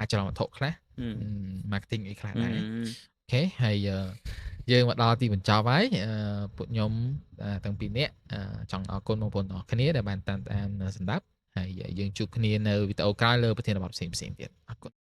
អាចចលនាវត្ថុខ្លះ marketing អីខ្លះដែរអូខេហើយយើងមកដល់ទីបញ្ចប់ហើយពួកខ្ញុំទាំងពីរនាក់ចង់អរគុណបងប្អូនទាំងអស់គ្នាដែលបានតាមស្ដាប់ហើយយើងជួបគ្នានៅវីដេអូក្រោយលើប្រធានបទផ្សេងៗទៀតអរគុណ